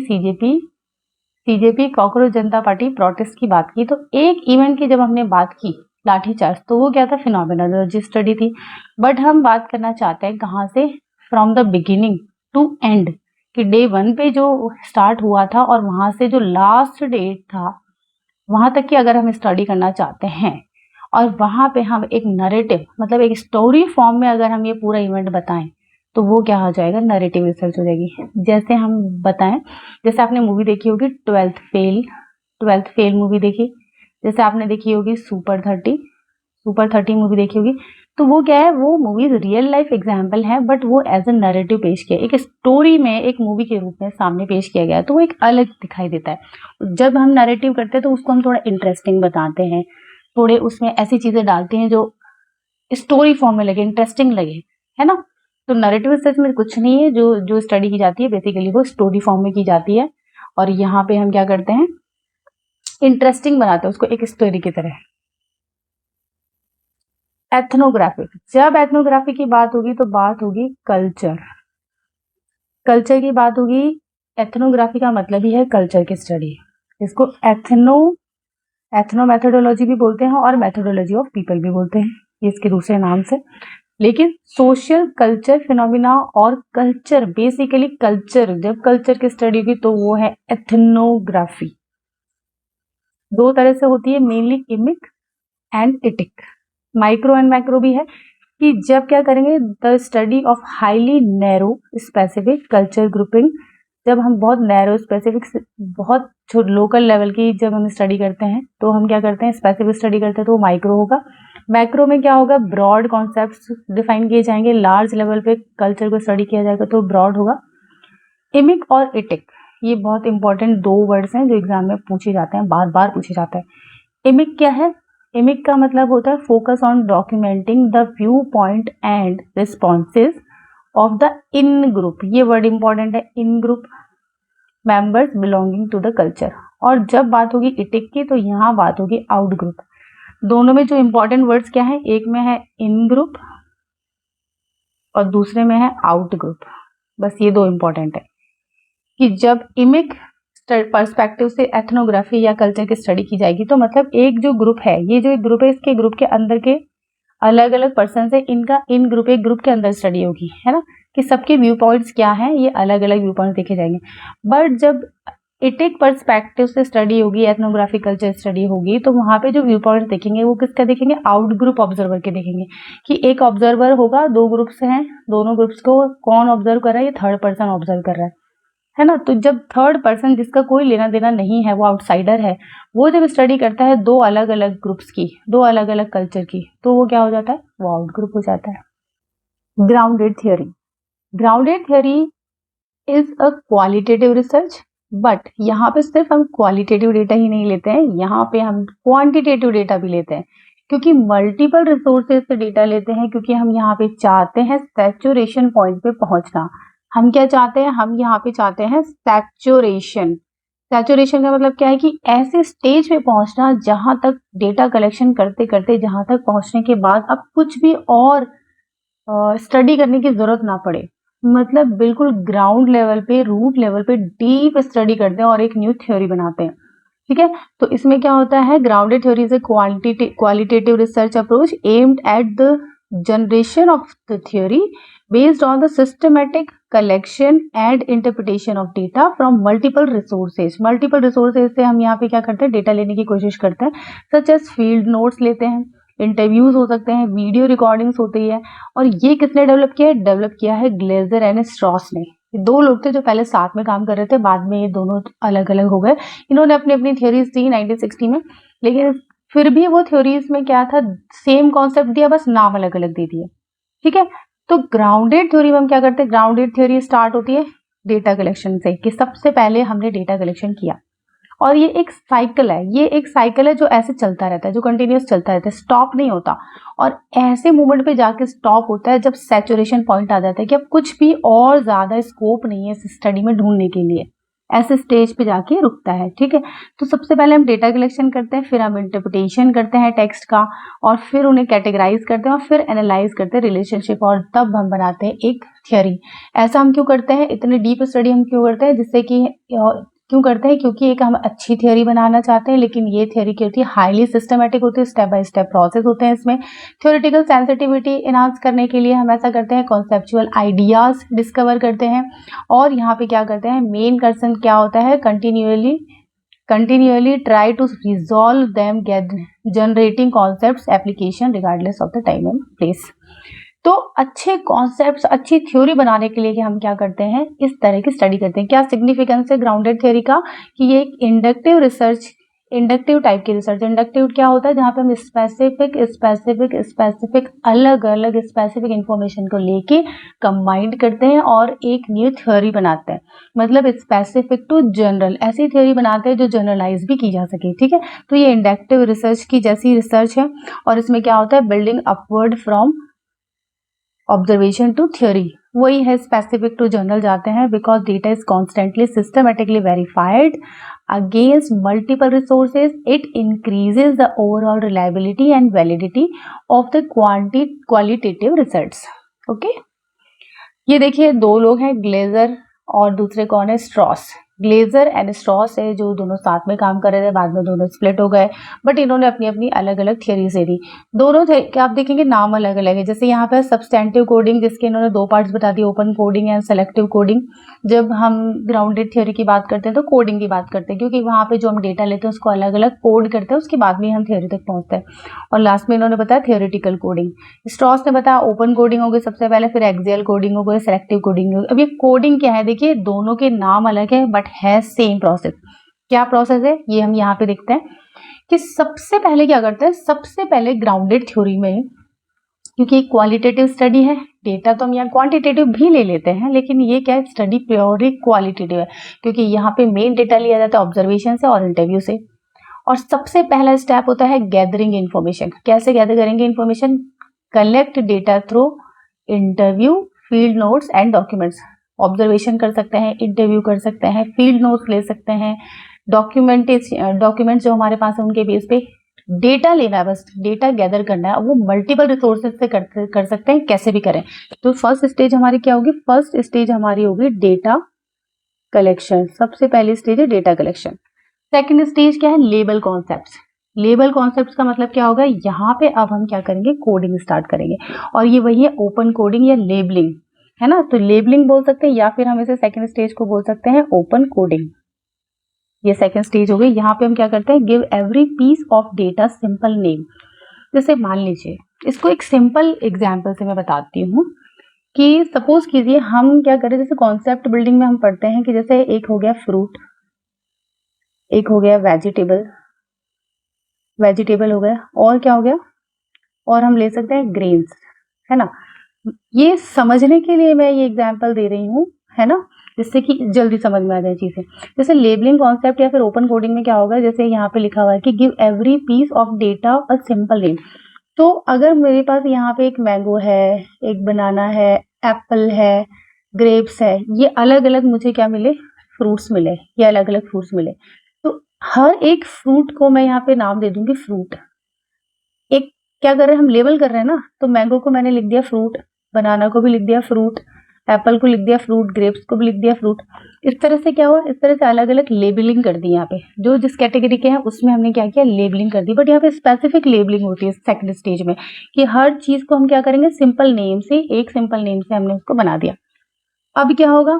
A: सीजेपी कॉकरोच जनता पार्टी प्रोटेस्ट की बात की, तो एक इवेंट की जब हमने बात की, लाठीचार्ज, तो वो क्या था, फिनोमेनोलॉजी स्टडी थी। बट हम बात करना चाहते हैं कहाँ से, from the beginning to end, कि डे 1 पे जो स्टार्ट हुआ था और वहां से जो लास्ट डेट था वहां तक की अगर हम स्टडी करना चाहते हैं, और वहां पे हम एक नरेटिव, मतलब एक स्टोरी फॉर्म में अगर हम ये पूरा इवेंट बताएं, तो वो क्या हो जाएगा, नरेटिव रिसर्च हो जाएगी। जैसे हम बताएं, जैसे आपने मूवी देखी होगी ट्वेल्थ फेल मूवी देखी, जैसे आपने देखी होगी सुपर 30 मूवी देखी होगी, तो वो क्या है, वो मूवीज रियल लाइफ एग्जाम्पल है, बट वो एज ए नरेटिव पेश किया, एक स्टोरी में, एक मूवी के रूप में सामने पेश किया गया है, तो वो एक अलग दिखाई देता है। जब हम नरेटिव करते हैं तो उसको हम थोड़ा इंटरेस्टिंग बताते हैं, थोड़े उसमें ऐसी चीजें डालते हैं जो स्टोरी फॉर्म में लगे, इंटरेस्टिंग लगे, है ना। तो नैरेटिव रिसर्च में कुछ नहीं है, जो स्टडी की जाती है बेसिकली वो स्टोरी फॉर्म में की जाती है, और यहाँ पे हम क्या करते हैं, इंटरेस्टिंग बनाते हैं उसको एक स्टोरी की तरह। एथनोग्राफी, जब एथनोग्राफी की बात होगी तो बात होगी कल्चर की बात होगी। एथनोग्राफी का मतलब ही है कल्चर की स्टडी। इसको एथनो मेथोडोलॉजी भी बोलते हैं और मेथोडोलॉजी ऑफ पीपल भी बोलते हैं, ये इसके दूसरे नाम से। लेकिन सोशल कल्चर फिनोमिना और कल्चर, बेसिकली कल्चर, जब कल्चर की स्टडी होगी तो वो है एथनोग्राफी। 2 तरह से होती है, mainly emic and etic, micro and macro भी है, कि जब क्या करेंगे, the study of highly narrow specific culture grouping, जब हम बहुत नैरो स्पेसिफिक, बहुत लोकल लेवल की जब हम स्टडी करते हैं तो हम क्या करते हैं, स्पेसिफिक स्टडी करते हैं, तो वो माइक्रो होगा। मैक्रो में क्या होगा, ब्रॉड कॉन्सेप्ट्स डिफाइन किए जाएंगे, लार्ज लेवल पे कल्चर को स्टडी किया जाएगा तो ब्रॉड होगा। इमिक और इटिक, ये बहुत इंपॉर्टेंट 2 वर्ड्स हैं जो एग्जाम में पूछे जाते हैं, बार बार पूछे जाते हैं। इमिक क्या है, इमिक का मतलब होता है focus on documenting the viewpoint and responses of the in group. ये वर्ड इंपॉर्टेंट है, in group. Members belonging to the culture. और जब बात होगी इटिक की तो यहाँ बात होगी आउट ग्रुप। दोनों में जो इंपॉर्टेंट वर्ड्स क्या है, एक में है इन ग्रुप और दूसरे में है आउट ग्रुप। बस ये दो इंपॉर्टेंट है कि जब इमिक पर्सपेक्टिव से एथनोग्राफी या कल्चर की स्टडी की जाएगी तो मतलब एक जो ग्रुप है, ये जो एक ग्रुप है, इसके ग्रुप के अंदर के अलग अलग पर्सन है, इनका इन ग्रुप एक ग्रुप के अंदर स्टडी होगी, है ना, कि सबके व्यू पॉइंट्स क्या हैं, ये अलग अलग व्यू पॉइंट्स देखे जाएंगे। बट जब इटिक पर्सपेक्टिव से स्टडी होगी, एथनोग्राफी कल्चर स्टडी होगी, तो वहां पे जो व्यू पॉइंट देखेंगे वो किसका देखेंगे, आउट ग्रुप ऑब्जर्वर के देखेंगे। कि एक ऑब्जर्वर होगा, दो ग्रुप्स हैं, दोनों ग्रुप्स को कौन ऑब्जर्व कर रहा है, ये थर्ड पर्सन ऑब्जर्व कर रहा है ना। तो जब थर्ड पर्सन जिसका कोई लेना देना नहीं है, वो आउटसाइडर है, वो जब स्टडी करता है दो अलग अलग ग्रुप्स की, दो अलग अलग कल्चर की, तो वो क्या हो जाता है, वो आउट ग्रुप हो जाता है। Grounded theory. Grounded theory is a qualitative research, but यहाँ पे सिर्फ हम क्वालिटेटिव डेटा ही नहीं लेते हैं, यहाँ पे हम क्वांटिटेटिव डेटा भी लेते हैं, क्योंकि मल्टीपल रिसोर्सेज से डेटा लेते हैं, क्योंकि हम यहाँ पे चाहते हैं सैचुरेशन पॉइंट पे पहुंचना। हम क्या चाहते हैं, हम यहाँ पे चाहते हैं सैचुरेशन। सैचुरेशन का मतलब क्या है कि ऐसे स्टेज पे पहुंचना जहां तक डेटा कलेक्शन करते करते, जहां तक पहुंचने के बाद अब कुछ भी और स्टडी करने की जरूरत ना पड़े। मतलब बिल्कुल ग्राउंड लेवल पे, रूट लेवल पे डीप स्टडी करते हैं और एक न्यू थ्योरी बनाते हैं। ठीक है, तो इसमें क्या होता है, grounded theory is a qualitative research approach aimed at the generation of the theory based on the systematic collection and interpretation of data from multiple resources। multiple resources से हम यहाँ पे क्या करते हैं, डेटा लेने की कोशिश करते हैं, such as field notes लेते हैं, इंटरव्यूज हो सकते हैं, वीडियो रिकॉर्डिंग्स होती है। और ये किसने डेवलप किया है, डेवलप किया है ग्लेजर एंड स्ट्रॉस ने। दो लोग थे जो पहले साथ में काम कर रहे थे, बाद में ये दोनों अलग अलग हो गए। इन्होंने अपनी अपनी थ्योरीज दी 1960 में, लेकिन फिर भी वो थ्योरीज में क्या था, सेम कॉन्सेप्ट दिया, बस नाम अलग अलग दे दिए। ठीक है, तो ग्राउंडेड थ्योरी में हम क्या करते हैं, ग्राउंडेड थ्योरी स्टार्ट होती है डेटा कलेक्शन से, कि सबसे पहले हमने डेटा कलेक्शन किया। और ये एक साइकिल है, ये एक साइकिल है जो ऐसे चलता रहता है, जो कंटिन्यूअस चलता रहता है, स्टॉप नहीं होता। और ऐसे मोमेंट पे जाके स्टॉप होता है जब सैचुरेशन पॉइंट आ जाता है कि अब कुछ भी और ज्यादा स्कोप नहीं है इस स्टडी में ढूंढने के लिए, ऐसे स्टेज पे जाके रुकता है। ठीक है, तो सबसे पहले हम डेटा कलेक्शन करते हैं, फिर हम इंटरप्रिटेशन करते हैं टेक्स्ट का, और फिर उन्हें कैटेगराइज करते हैं, और फिर एनालाइज करते हैं रिलेशनशिप, और तब हम बनाते हैं एक थ्योरी। ऐसा हम क्यों करते हैं, इतने डीप स्टडी हम क्यों करते हैं, जिससे कि क्यों करते हैं, क्योंकि एक हम अच्छी थ्योरी बनाना चाहते हैं, लेकिन ये थ्योरी क्या होती है, हाईली सिस्टमेटिक होती है, स्टेप बाय स्टेप प्रोसेस होते हैं इसमें। थ्योरेटिकल सेंसिटिविटी इनहांस करने के लिए हम ऐसा करते हैं, कॉन्सेप्चुअल आइडियाज डिस्कवर करते हैं। और यहाँ पे क्या करते हैं, मेन कंसर्न क्या होता है, continually try to resolve them, generating concepts application regardless of the time and place. तो अच्छे कॉन्सेप्ट्स, अच्छी थ्योरी बनाने के लिए हम क्या करते हैं, इस तरह की स्टडी करते हैं। क्या सिग्निफिकेंस है ग्राउंडेड थ्योरी का, कि ये एक इंडक्टिव रिसर्च, इंडक्टिव टाइप की रिसर्च। इंडक्टिव क्या होता है, जहाँ पे हम स्पेसिफिक अलग अलग स्पेसिफिक इंफॉर्मेशन को लेके कंबाइंड करते हैं और एक न्यू थ्योरी बनाते हैं। मतलब स्पेसिफिक टू जनरल, ऐसी थ्योरी बनाते हैं जो जनरलाइज भी की जा सके। ठीक है, तो ये इंडक्टिव रिसर्च की जैसी रिसर्च है। और इसमें क्या होता है, building upward from observation to theory, वही है स्पेसिफिक टू जर्नल जाते हैं, because data is constantly systematically verified against multiple resources, it increases the overall reliability and validity of the qualitative research. Okay, ये देखिए दो लोग हैं, ग्लेजर और दूसरे कौन है, स्ट्रॉस। ग्लेजर एंड स्ट्रॉस है जो दोनों साथ में काम कर रहे थे, बाद में दोनों स्प्लिट हो गए, बट इन्होंने अपनी अपनी अलग अलग थियरीज दे दी। दोनों थे क्या, आप देखेंगे नाम अलग अलग है। जैसे यहाँ पे सब्सटेंटिव कोडिंग, जिसके इन्होंने दो पार्ट्स बता दिए, open coding and selective coding. जब हम ग्राउंडेड थ्योरी की बात करते हैं तो कोडिंग की बात करते हैं, क्योंकि वहाँ पे जो हम डेटा लेते हैं उसको अलग अलग कोड करते हैं, उसके बाद में हम थ्योरी तक पहुँचते हैं। और लास्ट में इन्होंने बताया थियोरिटिकल कोडिंग। स्ट्रॉस ने बताया ओपन कोडिंग होगी सबसे पहले, फिर एक्सियल कोडिंग होगी, सेलेक्टिव कोडिंग होगी। अब ये कोडिंग क्या है, देखिए दोनों के नाम अलग है बट है सेम प्रोसेस। क्या प्रोसेस है, ये हम यहाँ पे देखते हैं कि सबसे पहले क्या करते हैं, सबसे पहले ग्राउंडेड थ्योरी में, क्योंकि एक क्वालिटेटिव स्टडी है, डेटा तो हम यहाँ क्वांटिटेटिव भी ले लेते हैं, लेकिन ये क्या है, स्टडी प्योरली क्वालिटेटिव है, क्योंकि यहाँ पे मेन डेटा लिया जाता है ऑब्जर्वेशन से और इंटरव्यू से। और सबसे पहला स्टेप होता है गैदरिंग इन्फॉर्मेशन। कैसे गैदर करेंगे information, collect data through interview, field notes and documents. Observation कर सकते हैं, इंटरव्यू कर सकते हैं, फील्ड नोट्स ले सकते हैं, डॉक्यूमेंट जो हमारे पास है उनके बेस पे डेटा लेना है, बस डेटा गैदर करना है। वो मल्टीपल रिसोर्सेज से कर सकते हैं, कैसे भी करें। तो फर्स्ट स्टेज हमारी क्या होगी? फर्स्ट स्टेज हमारी होगी डेटा कलेक्शन। सबसे पहली स्टेज है डेटा कलेक्शन। सेकंड स्टेज क्या है? Label concepts. लेबल कॉन्सेप्ट्स का मतलब क्या होगा? यहाँ पे अब हम क्या करेंगे? कोडिंग स्टार्ट करेंगे, और ये वही है ओपन कोडिंग या लेबलिंग, है ना। तो लेबलिंग बोल सकते हैं, या फिर हम इसे सेकंड स्टेज को बोल सकते हैं ओपन कोडिंग। ये सेकंड स्टेज हो गई। यहाँ पे हम क्या करते हैं? Give every piece of data simple name. जैसे मान लीजिए, इसको एक सिंपल एग्जाम्पल से मैं बताती हूँ कि सपोज कीजिए हम क्या करें, जैसे कॉन्सेप्ट बिल्डिंग में हम पढ़ते हैं कि जैसे एक हो गया फ्रूट, एक हो गया वेजिटेबल हो गया, और क्या हो गया? और हम ले सकते हैं ग्रेन्स, है ना। ये समझने के लिए मैं ये एग्जाम्पल दे रही हूँ, है ना, जिससे कि जल्दी समझ में आ जाए चीजें। जैसे लेबलिंग कॉन्सेप्ट या फिर ओपन कोडिंग में क्या होगा? जैसे यहाँ पे लिखा हुआ है कि give every piece of data a simple name. तो अगर मेरे पास यहाँ पे एक मैंगो है, एक बनाना है, एप्पल है, ग्रेप्स है, ये अलग अलग मुझे क्या मिले? फ्रूट्स मिले, ये अलग अलग फ्रूट्स मिले। तो हर एक फ्रूट को मैं यहाँ पे नाम दे दूंगी फ्रूट। एक क्या कर रहे हैं हम? लेबल कर रहे हैं ना। तो मैंगो को मैंने लिख दिया फ्रूट, बनाना को भी लिख दिया फ्रूट, एप्पल को लिख दिया फ्रूट, ग्रेप्स को भी लिख दिया फ्रूट। इस तरह से क्या हुआ? इस तरह से अलग अलग लेबलिंग कर दी। यहाँ पे जो जिस कैटेगरी के हैं उसमें हमने क्या किया? लेबलिंग कर दी। बट यहाँ पे स्पेसिफिक लेबलिंग होती है सेकंड स्टेज में, कि हर चीज को हम क्या करेंगे? सिंपल नेम से, एक सिंपल नेम से हमने उसको बना दिया। अब क्या होगा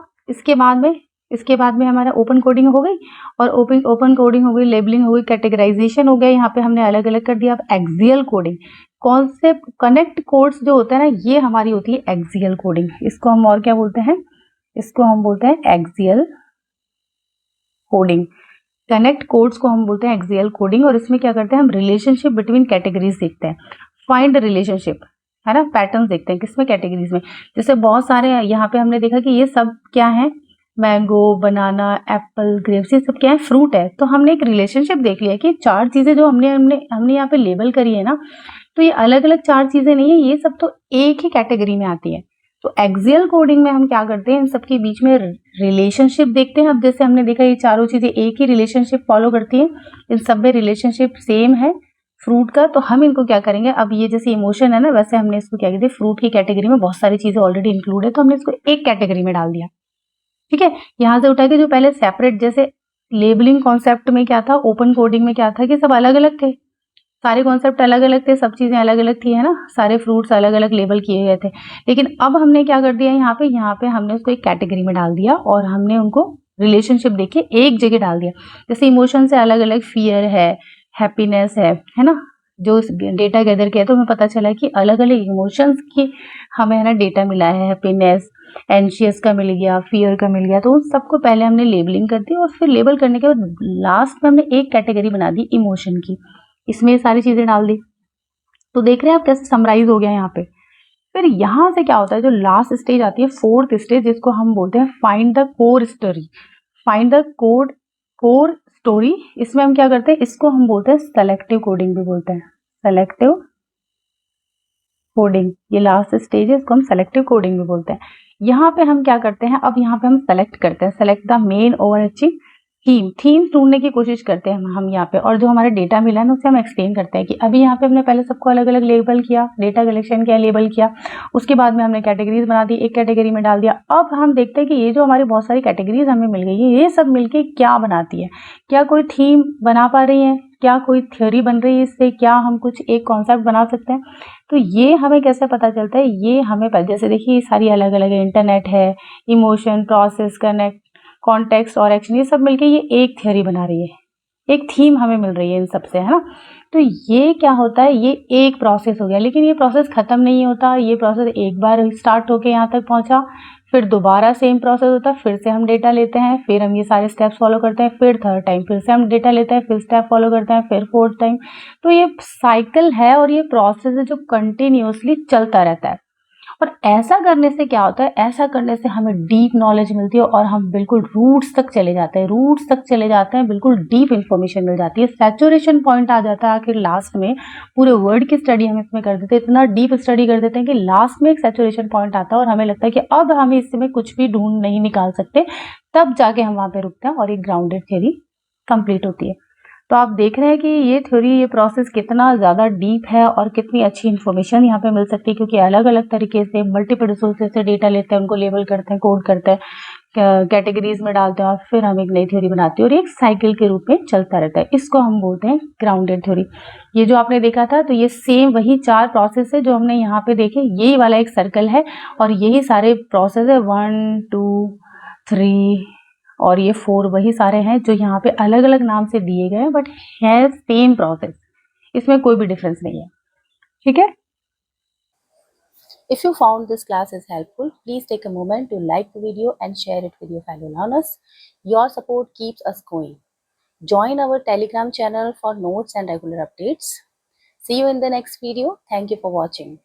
A: इसके बाद में हमारा ओपन कोडिंग हो गई, और ओपन कोडिंग हो गई, लेबलिंग हो गई, कैटेगराइजेशन हो गया, यहाँ पे हमने अलग अलग कर दिया। अब axial coding, concept connect codes जो होता है ना, ये हमारी होती है एक्सियल कोडिंग। इसको हम और क्या बोलते हैं? इसको हम बोलते हैं एक्सियल कोडिंग। कनेक्ट कोड्स को हम बोलते हैं एक्सियल कोडिंग, और इसमें क्या करते हैं? हम रिलेशनशिप बिटवीन कैटेगरीज देखते हैं, फाइंड रिलेशनशिप, है ना, पैटर्न देखते हैं किसमें? कैटेगरीज में। जैसे बहुत सारे यहाँ पे हमने देखा कि ये सब क्या है? मैंगो, बनाना, एप्पल, ग्रेप्स, ये सब क्या है? फ्रूट है। तो हमने एक रिलेशनशिप देख लिया कि चार चीजें जो हमने हमने हमने यहाँ पे लेबल करी है ना, तो ये अलग अलग चार चीजें नहीं है, ये सब तो एक ही कैटेगरी में आती है। तो एक्सियल कोडिंग में हम क्या करते हैं? इन सबके बीच में रिलेशनशिप देखते हैं। अब जैसे हमने देखा ये चारों चीजें एक ही रिलेशनशिप फॉलो करती है, इन सब में रिलेशनशिप सेम है फ्रूट का, तो हम इनको क्या करेंगे? अब ये जैसे इमोशन है ना, वैसे हमने इसको क्या किया? फ्रूट की कैटेगरी में बहुत सारी चीजें ऑलरेडी इंक्लूड है, तो हमने इसको एक कैटेगरी में डाल दिया। ठीक है, यहाँ से उठा के जो पहले सेपरेट, जैसे लेबलिंग कॉन्सेप्ट में क्या था, ओपन कोडिंग में क्या था कि सब अलग अलग थे, सारे कॉन्सेप्ट अलग अलग थे, सब चीजें अलग अलग थी, है ना, सारे फ्रूट्स अलग अलग लेबल किए गए थे। लेकिन अब हमने क्या कर दिया? यहाँ पे हमने उसको एक कैटेगरी में डाल दिया, और हमने उनको रिलेशनशिप देके एक जगह डाल दिया। जैसे इमोशन से अलग अलग फियर है, हैप्पीनेस है ना। जो डेटा गैदर किया तो हमें पता चला कि अलग अलग इमोशंस की हमें, है ना, डेटा मिला है। हैप्पीनेस, एंशियस का मिल गया, फियर का मिल गया। तो उन सबको पहले हमने लेबलिंग कर दी, और फिर लेबल करने के बाद लास्ट में हमने एक कैटेगरी बना दी इमोशन की, इसमें ये सारी चीजें डाल दी। तो देख रहे हैं आप कैसे समराइज हो गया यहाँ पे। फिर यहाँ से क्या होता है? जो लास्ट स्टेज आती है, फोर्थ स्टेज, जिसको हम बोलते हैं find the core story. Find the core story, इसमें हम क्या करते हैं? इसको हम बोलते हैं सेलेक्टिव कोडिंग भी बोलते हैं, सेलेक्टिव कोडिंग। ये लास्ट स्टेज है, इसको हम सेलेक्टिव कोडिंग भी बोलते हैं। यहाँ पे हम क्या करते हैं? अब यहाँ पे हम सेलेक्ट करते हैं, select the main overarching theme ढूंढने की कोशिश करते हैं हम यहाँ पे, और जो हमारा डेटा मिला है ना उसे हम एक्सप्लेन करते हैं कि अभी यहाँ पे हमने पहले सबको अलग अलग लेबल किया, डेटा कलेक्शन किया, लेबल किया, उसके बाद में हमने कैटेगरीज बना दी, एक कैटेगरी में डाल दिया। अब हम देखते हैं कि ये जो हमारी बहुत सारी कैटेगरीज हमें मिल गई है, ये सब मिलके क्या बनाती है? क्या कोई थीम बना पा रही है? क्या कोई थ्योरी बन रही है इससे? क्या हम कुछ एक कॉन्सेप्ट बना सकते हैं? तो ये हमें कैसे पता चलता है? ये हमें जैसे देखिए सारी अलग अलग है, इंटरनेट है, इमोशन, प्रोसेस, कनेक्ट, कॉन्टेक्स्ट और एक्शन, ये सब मिलके ये एक थ्योरी बना रही है, एक थीम हमें मिल रही है इन सबसे, है ना। तो ये क्या होता है? ये एक प्रोसेस हो गया, लेकिन ये प्रोसेस खत्म नहीं होता। ये प्रोसेस एक बार स्टार्ट होके यहाँ तक पहुंचा, फिर दोबारा सेम प्रोसेस होता है, फिर से हम डेटा लेते हैं, फिर हम ये सारे स्टेप्स फॉलो करते हैं, फिर थर्ड टाइम फिर से हम डेटा लेते हैं, फिर स्टेप फॉलो करते हैं, फिर फोर्थ टाइम। तो ये साइकिल है, और ये प्रोसेस है जो कंटिन्यूअसली चलता रहता है। और ऐसा करने से क्या होता है, ऐसा करने से हमें डीप नॉलेज मिलती है और हम बिल्कुल रूट्स तक चले जाते हैं, बिल्कुल डीप इंफॉर्मेशन मिल जाती है, सैचुरेशन पॉइंट आ जाता है। आखिर लास्ट में पूरे वर्ड की स्टडी हम इसमें कर देते हैं, इतना डीप स्टडी कर देते हैं कि लास्ट में एक सैचुरेशन पॉइंट आता है और हमें लगता है कि अब हम इसमें कुछ भी ढूंढ नहीं निकाल सकते, तब जाके हम वहाँ पे रुकते हैं और एक ग्राउंडेड थ्योरी कंप्लीट होती है। तो आप देख रहे हैं कि ये थ्योरी, ये प्रोसेस कितना ज़्यादा डीप है और कितनी अच्छी इन्फॉर्मेशन यहाँ पे मिल सकती है, क्योंकि अलग अलग तरीके से मल्टीपल रिसोर्सेज से डेटा लेते हैं, उनको लेबल करते हैं, कोड करते हैं, कैटेगरीज में डालते हैं और फिर हम एक नई थ्योरी बनाते हैं और एक साइकिल के रूप में चलता रहता है। इसको हम बोलते हैं ग्राउंडेड थ्योरी। ये जो आपने देखा था, तो ये सेम वही 4 प्रोसेस है जो हमने यहाँ पे देखे। यही वाला एक सर्कल है और यही सारे प्रोसेस है, 1 2 3 और ये 4 वही सारे हैं जो यहाँ पे अलग अलग नाम से दिए गए हैं, बट है सेम प्रोसेस, इसमें कोई भी डिफरेंस नहीं है। ठीक है। If you found this class is helpful, please take a moment to like the video and share it with your fellow learners. Your support keeps us going. Join our Telegram channel for notes and regular updates. See you in the next video. Thank you for watching.